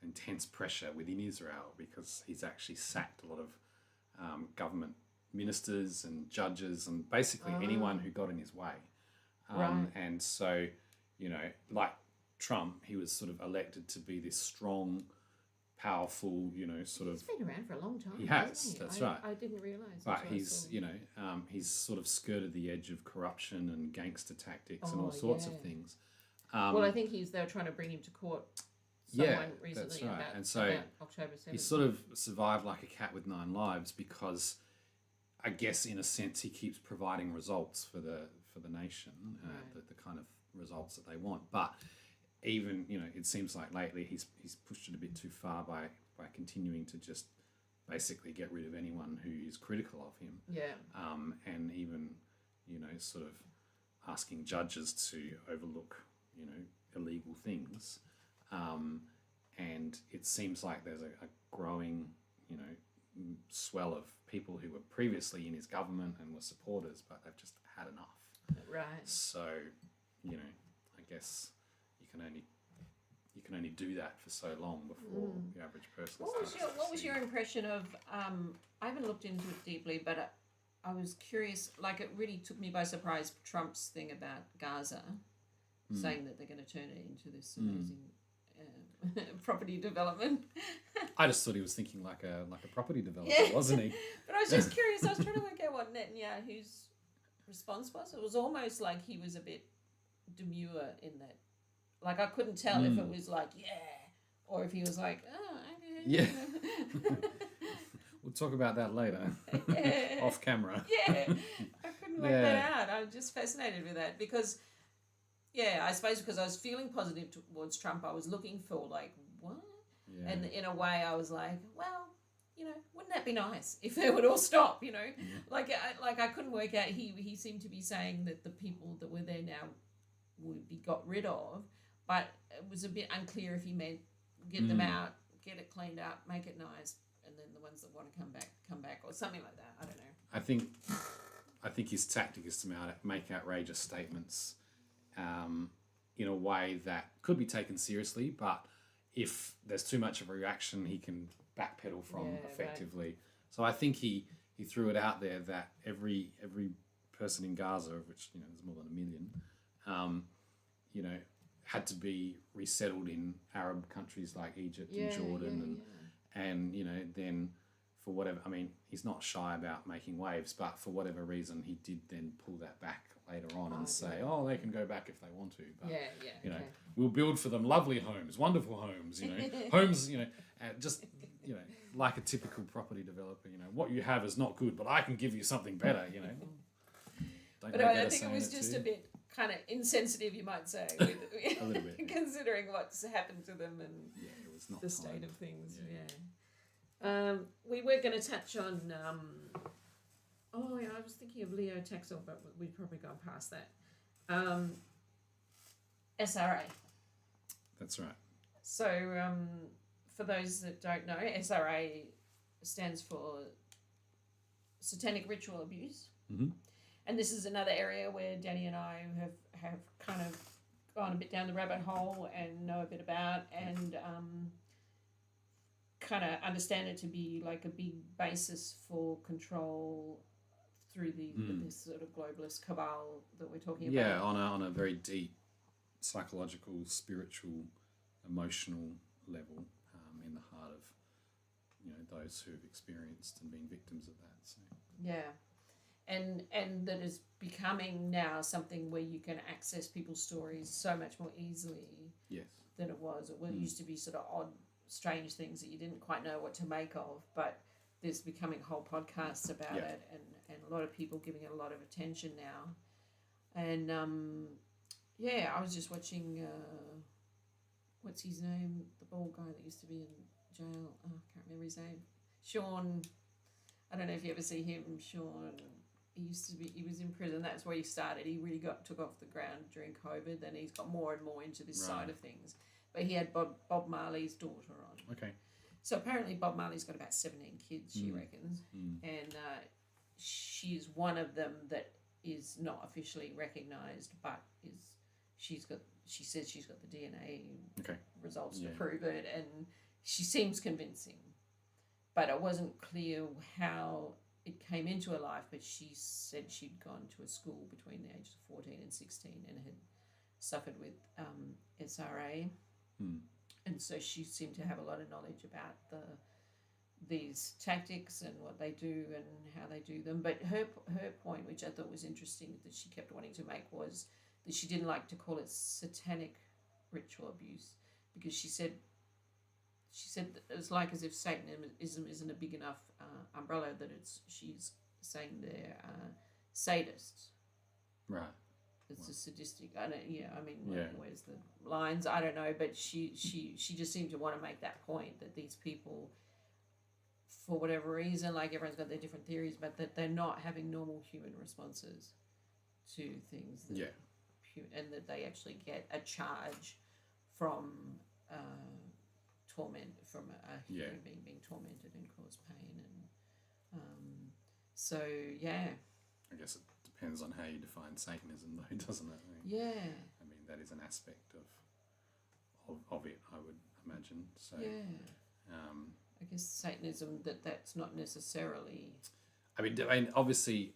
B: intense pressure within Israel, because he's actually sacked a lot of government ministers and judges and basically anyone who got in his way. And so, you know, like Trump, he was sort of elected to be this strong, powerful, you know, sort of...
A: He's been around for a long time.
B: He has, that's right.
A: I didn't realise.
B: But he's, you know, he's sort of skirted the edge of corruption and gangster tactics and all sorts of things.
A: Well, I think they were trying to bring him to court. Recently,
B: that's right.
A: about,
B: and so
A: about October 7th.
B: He sort of survived like a cat with 9 lives, because I guess in a sense he keeps providing results for the nation, the kind of results that they want. But even, you know, it seems like lately he's pushed it a bit too far by continuing to just basically get rid of anyone who is critical of him. And even, you know, sort of asking judges to overlook, you know, illegal things. And it seems like there's a growing, you know, swell of people who were previously in his government and were supporters, but they've just had enough.
A: Right.
B: So, you know, I guess you can only do that for so long before the average person.
A: What was your impression of? I haven't looked into it deeply, but I was curious. Like, it really took me by surprise. Trump's thing about Gaza, saying that they're going to turn it into this amazing property development.
B: I just thought he was thinking like a property developer, wasn't he?
A: But I was just curious. I was trying to work out what Netanyahu's response was. It was almost like he was a bit demure in that. Like, I couldn't tell if it was like, or if he was like, oh, okay.
B: Yeah. We'll talk about that later. Off camera.
A: I couldn't work that out. I was just fascinated with that because, I suppose because I was feeling positive towards Trump, I was looking for like, what? Yeah. And in a way I was like, well, you know, wouldn't that be nice if they would all stop, you know? Yeah. I couldn't work out. He seemed to be saying that the people that were there now would be got rid of, but it was a bit unclear if he meant get them out, get it cleaned up, make it nice, and then the ones that want to come back, or something like that. I don't know.
B: I think his tactic is to make outrageous statements in a way that could be taken seriously, but if there's too much of a reaction, he can backpedal from effectively. Right. So I think he threw it out there that every person in Gaza, of which, you know, there's more than 1 million, you know, had to be resettled in Arab countries like Egypt and Jordan, and you know, then for whatever, I mean, he's not shy about making waves, but for whatever reason, he did then pull that back later on and say, they can go back if they want to, but you know, we'll build for them lovely homes, wonderful homes, you know, homes, you know, just, you know, like a typical property developer, you know, what you have is not good, but I can give you something better, you know.
A: But I think it was just a bit kind of insensitive, you might say, with,
B: a little bit,
A: considering what's happened to them and
B: it was not
A: the state of things. We were going to touch on. I was thinking of Leo Taxel, but we've probably gone past that. SRA.
B: That's right.
A: So, for those that don't know, SRA stands for Satanic Ritual Abuse.
B: Mm-hmm.
A: And this is another area where Danny and I have kind of gone a bit down the rabbit hole and know a bit about, and kind of understand it to be like a big basis for control through this sort of globalist cabal that we're talking about.
B: Yeah, on a very deep psychological, spiritual, emotional level, in the heart of, you know, those who have experienced and been victims of that. So.
A: Yeah. And that is becoming now something where you can access people's stories so much more easily than it was. It used to be sort of odd, strange things that you didn't quite know what to make of, but there's becoming whole podcasts about it, and a lot of people giving it a lot of attention now. And, I was just watching, what's his name? The bald guy that used to be in jail. Oh, I can't remember his name. Sean. I don't know if you ever see him, Sean. He was in prison. That's where he started. He really took off the ground during COVID. Then he's got more and more into this side of things. But he had Bob Marley's daughter on.
B: Okay.
A: So apparently Bob Marley's got about 17 kids, she reckons. And she's one of them that is not officially recognised, but she says she's got the DNA results to prove it, and she seems convincing. But it wasn't clear how it came into her life, but she said she'd gone to a school between the ages of 14 and 16 and had suffered with SRA. And so she seemed to have a lot of knowledge about these tactics and what they do and how they do them. But her point, which I thought was interesting, that she kept wanting to make, was that she didn't like to call it satanic ritual abuse, because she said that it's like as if Satanism isn't a big enough umbrella, that she's saying they're sadists.
B: Right.
A: It's a sadistic. Where's the lines? I don't know, but she just seemed to want to make that point, that these people, for whatever reason, like everyone's got their different theories, but that they're not having normal human responses to things. And that they actually get a charge from torment, from a human being tormented and cause pain, and
B: I guess it depends on how you define Satanism, though, doesn't it? I mean, that is an aspect of it, I would imagine. So
A: I guess Satanism, that's not necessarily.
B: I mean, obviously,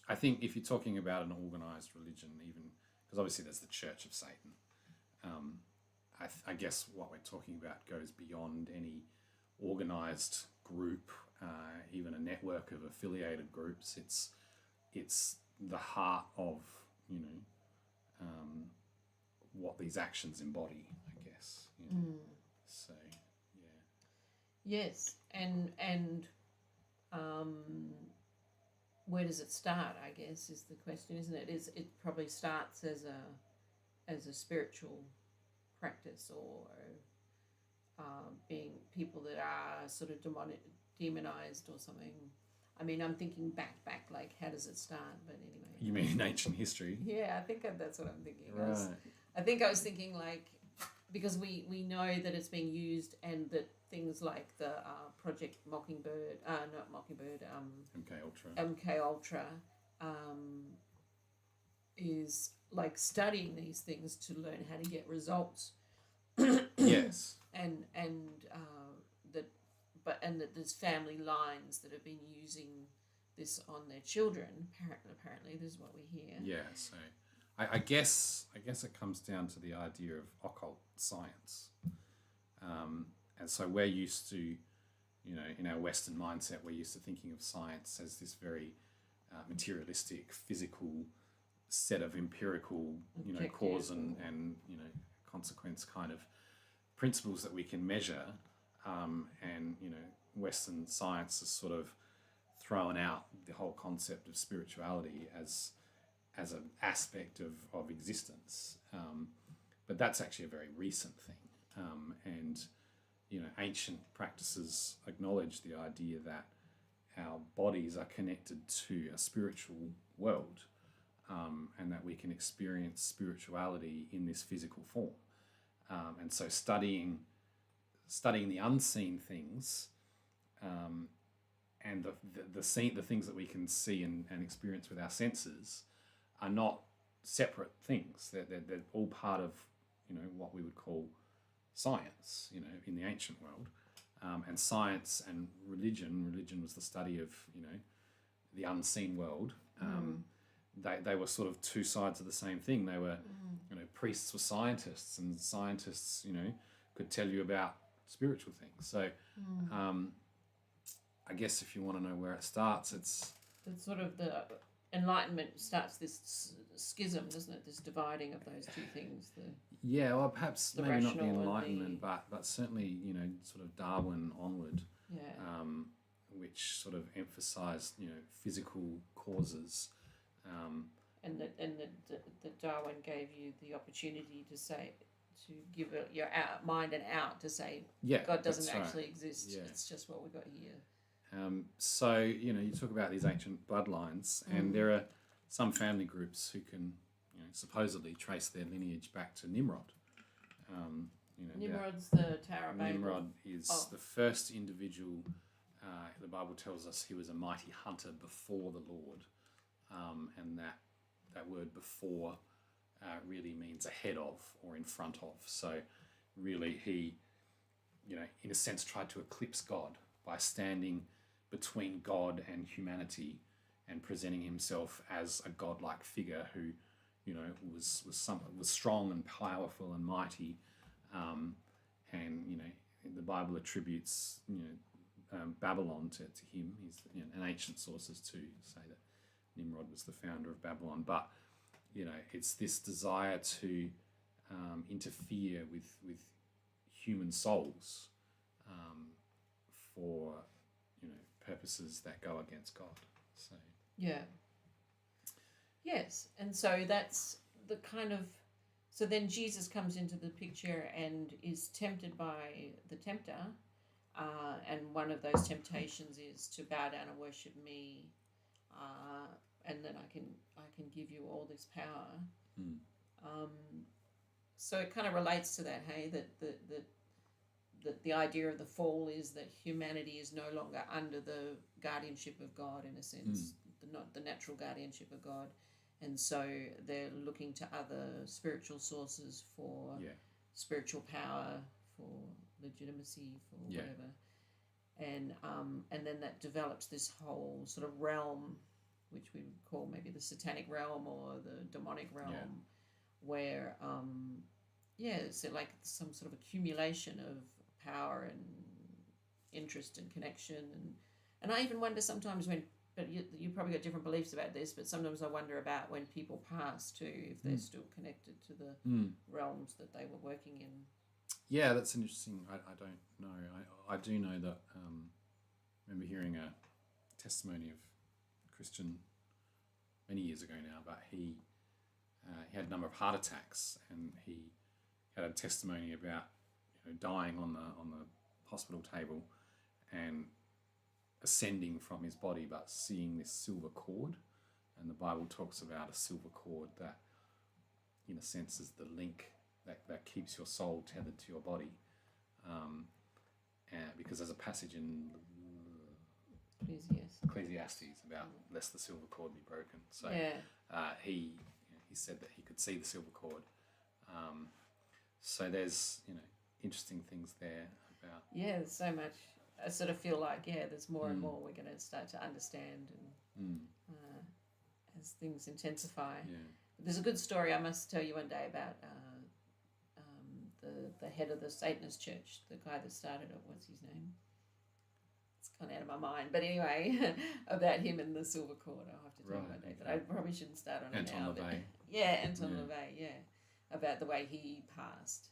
B: I think if you're talking about an organised religion, even because obviously there's the Church of Satan, I guess what we're talking about goes beyond any organised group, even a network of affiliated groups. It's the heart of what these actions embody, I guess. So
A: yes, and where does it start, I guess, is the question, isn't it? It probably starts as a spiritual practice, or being people that are sort of demonized or something. I mean, I'm thinking back, like, how does it start? But anyway.
B: You mean in ancient history?
A: Yeah, I think that's what I'm thinking.
B: Right.
A: I was thinking, like, because we know that it's being used, and that things like the Project Mockingbird, not Mockingbird, MK Ultra, is like studying these things to learn how to get results.
B: Yes.
A: And that there's family lines that have been using this on their children. Apparently, this is what we hear.
B: Yeah. So, I guess it comes down to the idea of occult science, and so we're used to, in our Western mindset, we're used to thinking of science as this very materialistic, physical set of empirical, cause and consequence kind of principles that we can measure, and Western science has sort of thrown out the whole concept of spirituality as an aspect of existence, but that's actually a very recent thing, and ancient practices acknowledge the idea that our bodies are connected to a spiritual world, and that we can experience spirituality in this physical form. And so studying the unseen things, and the things that we can see and experience with our senses, are not separate things. They're all part of what we would call science, in the ancient world. And science and religion was the study of the unseen world. They were sort of two sides of the same thing. They were, priests were scientists, and scientists, could tell you about spiritual things. So, I guess if you want to know where it starts, it's
A: sort of the Enlightenment starts this schism, doesn't it? This dividing of those two things.
B: Well, perhaps maybe not the Enlightenment, but certainly sort of Darwin onward.
A: Yeah.
B: Which sort of emphasised physical causes.
A: And that Darwin gave you the opportunity to say give it your mind an out to say God doesn't actually exist. Yeah. It's just what we got here.
B: So, you talk about these ancient bloodlines, and there are some family groups who can, supposedly trace their lineage back to Nimrod.
A: Nimrod's the Tower of Babel.
B: Nimrod is the first individual. The Bible tells us he was a mighty hunter before the Lord, and that word "before" really means ahead of or in front of. So, really, he, in a sense, tried to eclipse God by standing between God and humanity and presenting himself as a godlike figure who, was strong and powerful and mighty, and the Bible attributes Babylon to him. He's and ancient sources too say that Nimrod was the founder of Babylon, but it's this desire to interfere with human souls for purposes that go against God. So
A: yes, and so that's the kind of. So then Jesus comes into the picture and is tempted by the tempter, and one of those temptations is to bow down and worship me, and then I can give you all this power. So it kind of relates to that, hey, that the idea of the fall is that humanity is no longer under the guardianship of God, in a sense, not the natural guardianship of God. And so they're looking to other spiritual sources for spiritual power, for legitimacy, for whatever. And then that develops this whole sort of realm, which we would call maybe the satanic realm or the demonic realm, where, so like some sort of accumulation of power and interest and connection. And I even wonder sometimes but you probably got different beliefs about this, but sometimes I wonder about when people pass too, if they're still connected to the realms that they were working in.
B: Yeah, that's interesting. I don't know. I do know that I remember hearing a testimony of a Christian many years ago now, but he had a number of heart attacks, and he had a testimony about dying on the hospital table and ascending from his body, but seeing this silver cord. And the Bible talks about a silver cord that, in a sense, is the link that keeps your soul tethered to your body. And because there's a passage in Ecclesiastes about lest the silver cord be broken. So he said that he could see the silver cord. So there's interesting things there about.
A: Yeah, there's so much. I sort of feel like there's more and more we're going to start to understand, and as things intensify. Yeah. There's a good story I must tell you one day about the head of the Satanist church, the guy that started it. What's his name? It's gone out of my mind, but anyway, about him and the silver cord. I'll have to tell you one day, but I probably shouldn't start on it now. Anton LaVey, about the way he passed.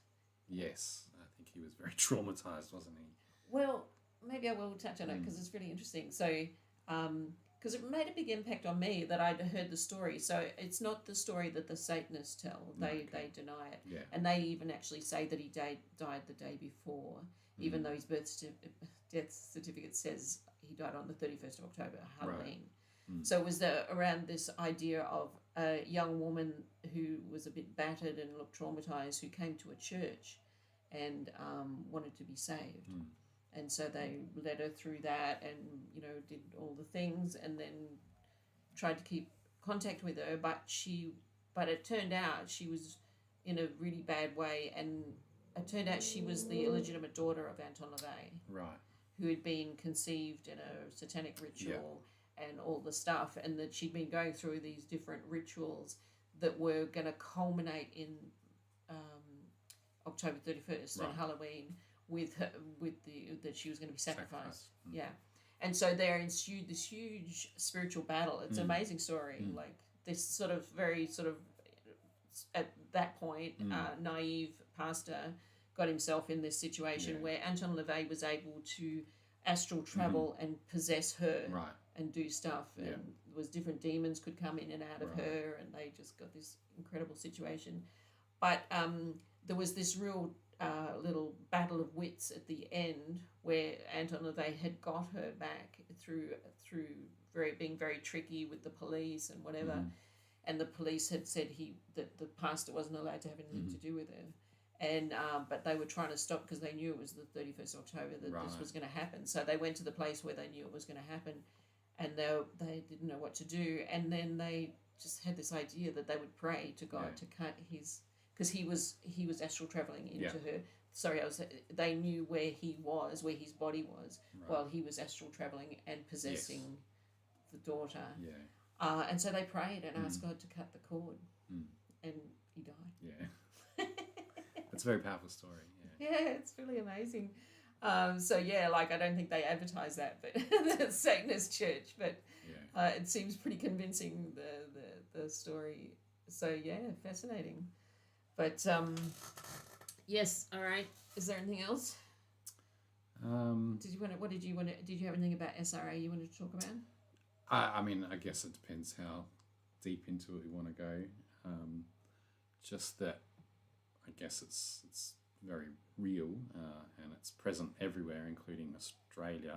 B: Yes, I think he was very traumatized, wasn't he?
A: Well, maybe I will touch on it because it's really interesting. So, because it made a big impact on me that I'd heard the story. So it's not the story that the Satanists tell. They deny it. And they even actually say that he died the day before, even though his death certificate says he died on the 31st of October, Halloween. Right. So it was around this idea of a young woman who was a bit battered and looked traumatized, who came to a church and wanted to be saved. And so they led her through that and, did all the things and then tried to keep contact with her. But it turned out she was in a really bad way, and it turned out she was the illegitimate daughter of Anton LaVey. Right. Who had been conceived in a satanic ritual and all the stuff, and that she'd been going through these different rituals that were going to culminate in October 31st on Halloween. That she was going to be sacrificed. Yeah. And so there ensued this huge spiritual battle. It's an amazing story. Like this sort of very sort of, at that point, naive pastor got himself in this situation where Anton LaVey was able to astral travel and possess her and do stuff. And there was different demons could come in and out of her, and they just got this incredible situation. But there was this real little battle of wits at the end where Anton, they had got her back through being very tricky with the police and whatever, and the police had said that the pastor wasn't allowed to have anything to do with her, and but they were trying to stop because they knew it was the 31st October that this was going to happen. So they went to the place where they knew it was going to happen, and they didn't know what to do, and then they just had this idea that they would pray to God to cut his, because he was astral traveling into her. Sorry, they knew where he was, where his body was, while he was astral traveling and possessing the daughter.
B: Yeah.
A: And so they prayed and asked God to cut the cord, and he died.
B: Yeah. It's a very powerful story. Yeah.
A: Yeah, it's really amazing. So yeah, like I don't think they advertise that, but the Satanist church, but it seems pretty convincing, the story. So yeah, fascinating. But yes, all right. Is there anything else? Did you have anything about SRA you wanted to talk about?
B: I mean, I guess it depends how deep into it you want to go. Just that, I guess it's very real, and it's present everywhere, including Australia.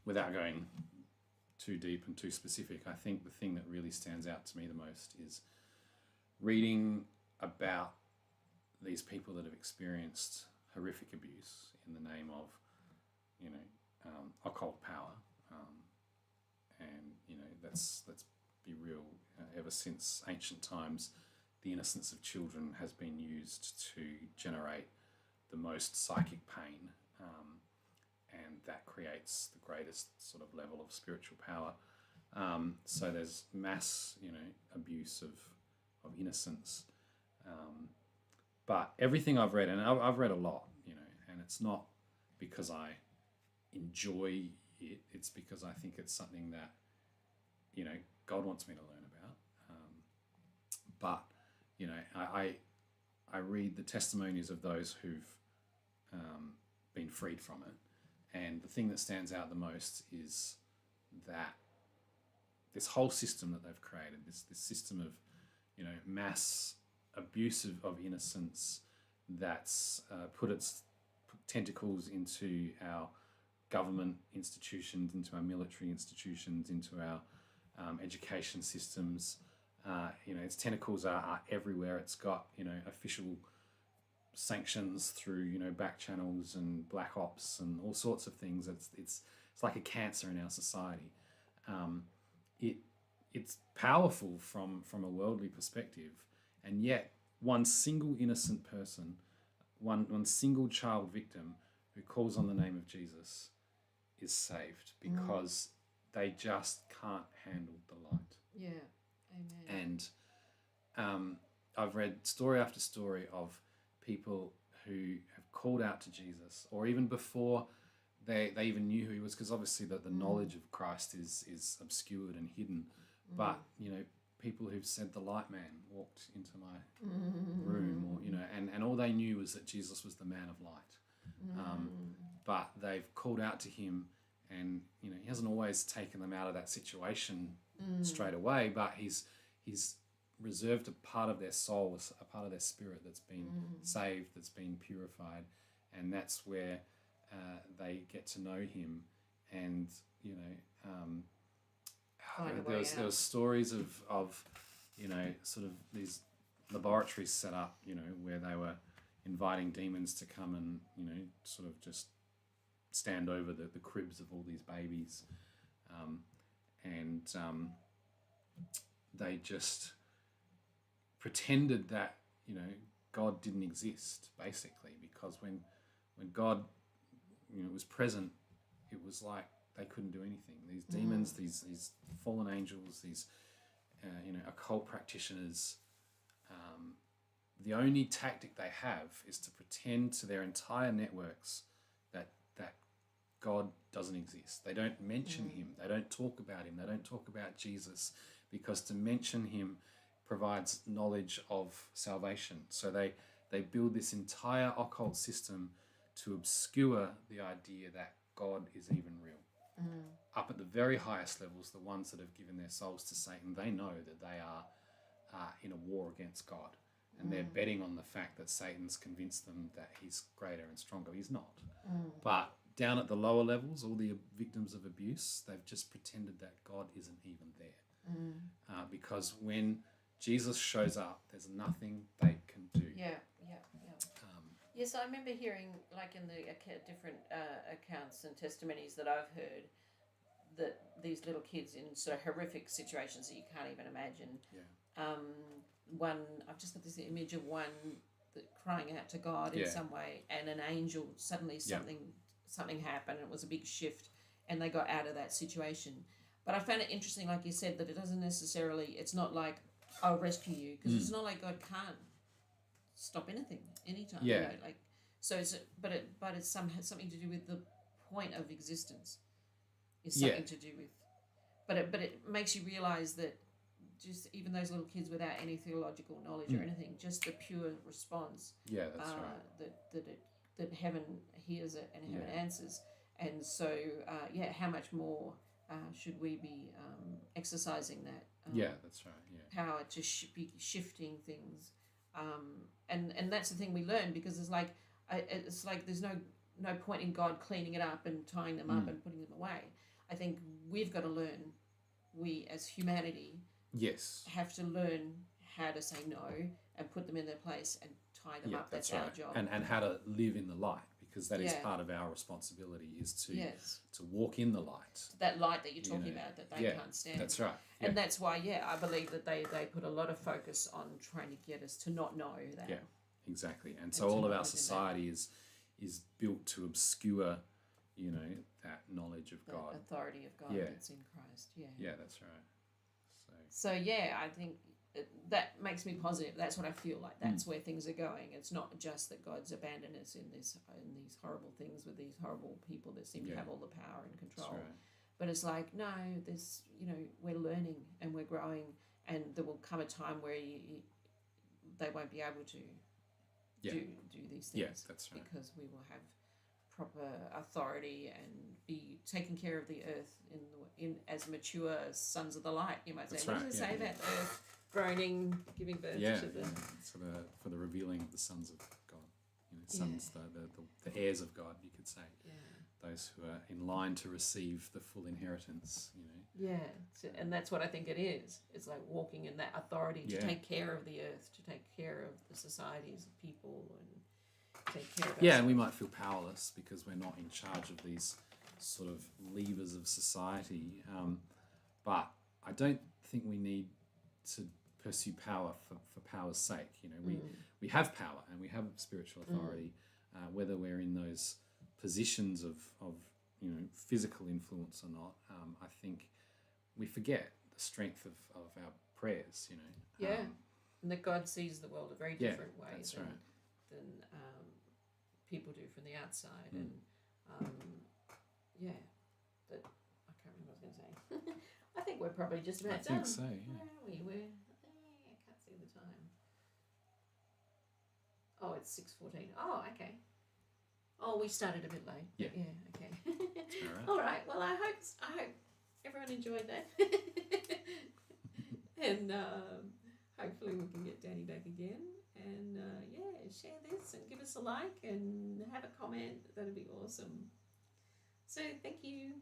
B: Without going too deep and too specific, I think the thing that really stands out to me the most is reading about these people that have experienced horrific abuse in the name of, occult power, and let's be real. Ever since ancient times, the innocence of children has been used to generate the most psychic pain, and that creates the greatest sort of level of spiritual power. So there's mass, abuse of innocence. But everything I've read, and I've read a lot, and it's not because I enjoy it, it's because I think it's something that, God wants me to learn about. But, I read the testimonies of those who've been freed from it. And the thing that stands out the most is that this whole system that they've created, this system of, mass abuse of innocence that's put its tentacles into our government institutions, into our military institutions, into our education systems. Its tentacles are everywhere. It's got, official sanctions through, back channels and black ops and all sorts of things. It's like a cancer in our society. It's powerful from a worldly perspective, and yet one single innocent person, one single child victim who calls on the name of Jesus is saved because they just can't handle the light.
A: Yeah, amen.
B: And I've read story after story of people who have called out to Jesus, or even before they even knew who he was, because obviously the knowledge of Christ is obscured and hidden. But, people who've said the light man walked into my room, or, and all they knew was that Jesus was the man of light. But they've called out to him, and, he hasn't always taken them out of that situation straight away, but he's reserved a part of their soul, a part of their spirit that's been saved, that's been purified, and that's where they get to know him. And there was stories of sort of these laboratories set up, where they were inviting demons to come and sort of just stand over the cribs of all these babies, and they just pretended that God didn't exist, basically, because when God was present, it was like they couldn't do anything. These demons, these fallen angels, these occult practitioners, the only tactic they have is to pretend to their entire networks that God doesn't exist. They don't mention him. They don't talk about him. They don't talk about Jesus, because to mention him provides knowledge of salvation. So they build this entire occult system to obscure the idea that God is even real. Up at the very highest levels, the ones that have given their souls to Satan, they know that they are in a war against God. and they're betting on the fact that Satan's convinced them that he's greater and stronger. He's not.
A: Mm.
B: But down at the lower levels, all the victims of abuse, they've just pretended that God isn't even there. Because when Jesus shows up, there's nothing they can do.
A: Yeah. Yes, I remember hearing, like in the different accounts and testimonies that I've heard, that these little kids in sort of horrific situations that you can't even imagine.
B: Yeah.
A: One, I've just got this image of one that crying out to God in some way, and an angel, suddenly something happened, and it was a big shift, and they got out of that situation. But I found it interesting, like you said, that it doesn't necessarily, it's not like, I'll rescue you, because it's not like God can't stop anything, anytime.
B: Yeah.
A: You know, like, so it's, but it's something to do with the point of existence. Is something to do with, but it makes you realise that just even those little kids without any theological knowledge or anything, just the pure response.
B: Yeah, that's right.
A: That heaven hears it and heaven answers, and so how much more should we be exercising that?
B: That's right. Yeah.
A: Power to be shifting things, and that's the thing we learn, because it's like there's no point in God cleaning it up and tying them up and putting them away. I think we've got to learn, we as humanity have to learn how to say no and put them in their place and tie them up. That's our job.
B: And how to live in the light, because that is part of our responsibility, is to walk in the light.
A: That light that you're talking about, that they can't stand.
B: That's right.
A: And that's why, I believe that they put a lot of focus on trying to get us to not know that.
B: Yeah, exactly. And so all of our society is built to obscure, that knowledge of God.
A: Authority of God that's in Christ.
B: Yeah, that's right.
A: So I think that makes me positive. That's what I feel like. That's where things are going. It's not just that God's abandoned us in these horrible things with these horrible people that seem to have all the power and control.
B: That's right.
A: But it's like, no, there's, we're learning and we're growing, and there will come a time where they won't be able to do these things.
B: Yeah, that's right.
A: Because we will have proper authority and be taking care of the earth in as mature sons of the light, you might say.
B: That's
A: What
B: right,
A: does it say about the earth groaning, giving birth to the...
B: for the revealing of the sons of God. Sons, the heirs of God, you could say.
A: Yeah.
B: Those who are in line to receive the full inheritance,
A: Yeah, and that's what I think it is. It's like walking in that authority to take care of the earth, to take care of the societies of people, and take care of
B: and we might feel powerless because we're not in charge of these sort of levers of society. But I don't think we need to pursue power for power's sake. We have power and we have spiritual authority, whether we're in those positions of physical influence or not. I think we forget the strength of our prayers.
A: And that God sees the world a very different way than people do from the outside. And that I can't remember what I was going to say. I think we're probably just about done.
B: I think so. Yeah.
A: Where are we? I can't see the time. Oh, it's 6:14. Oh, okay. Oh, we started a bit late.
B: Yeah.
A: Yeah. Okay.
B: All right.
A: All right. Well, I hope everyone enjoyed that, and hopefully we can get Danny back again. And share this and give us a like and have a comment. That'd be awesome. So thank you.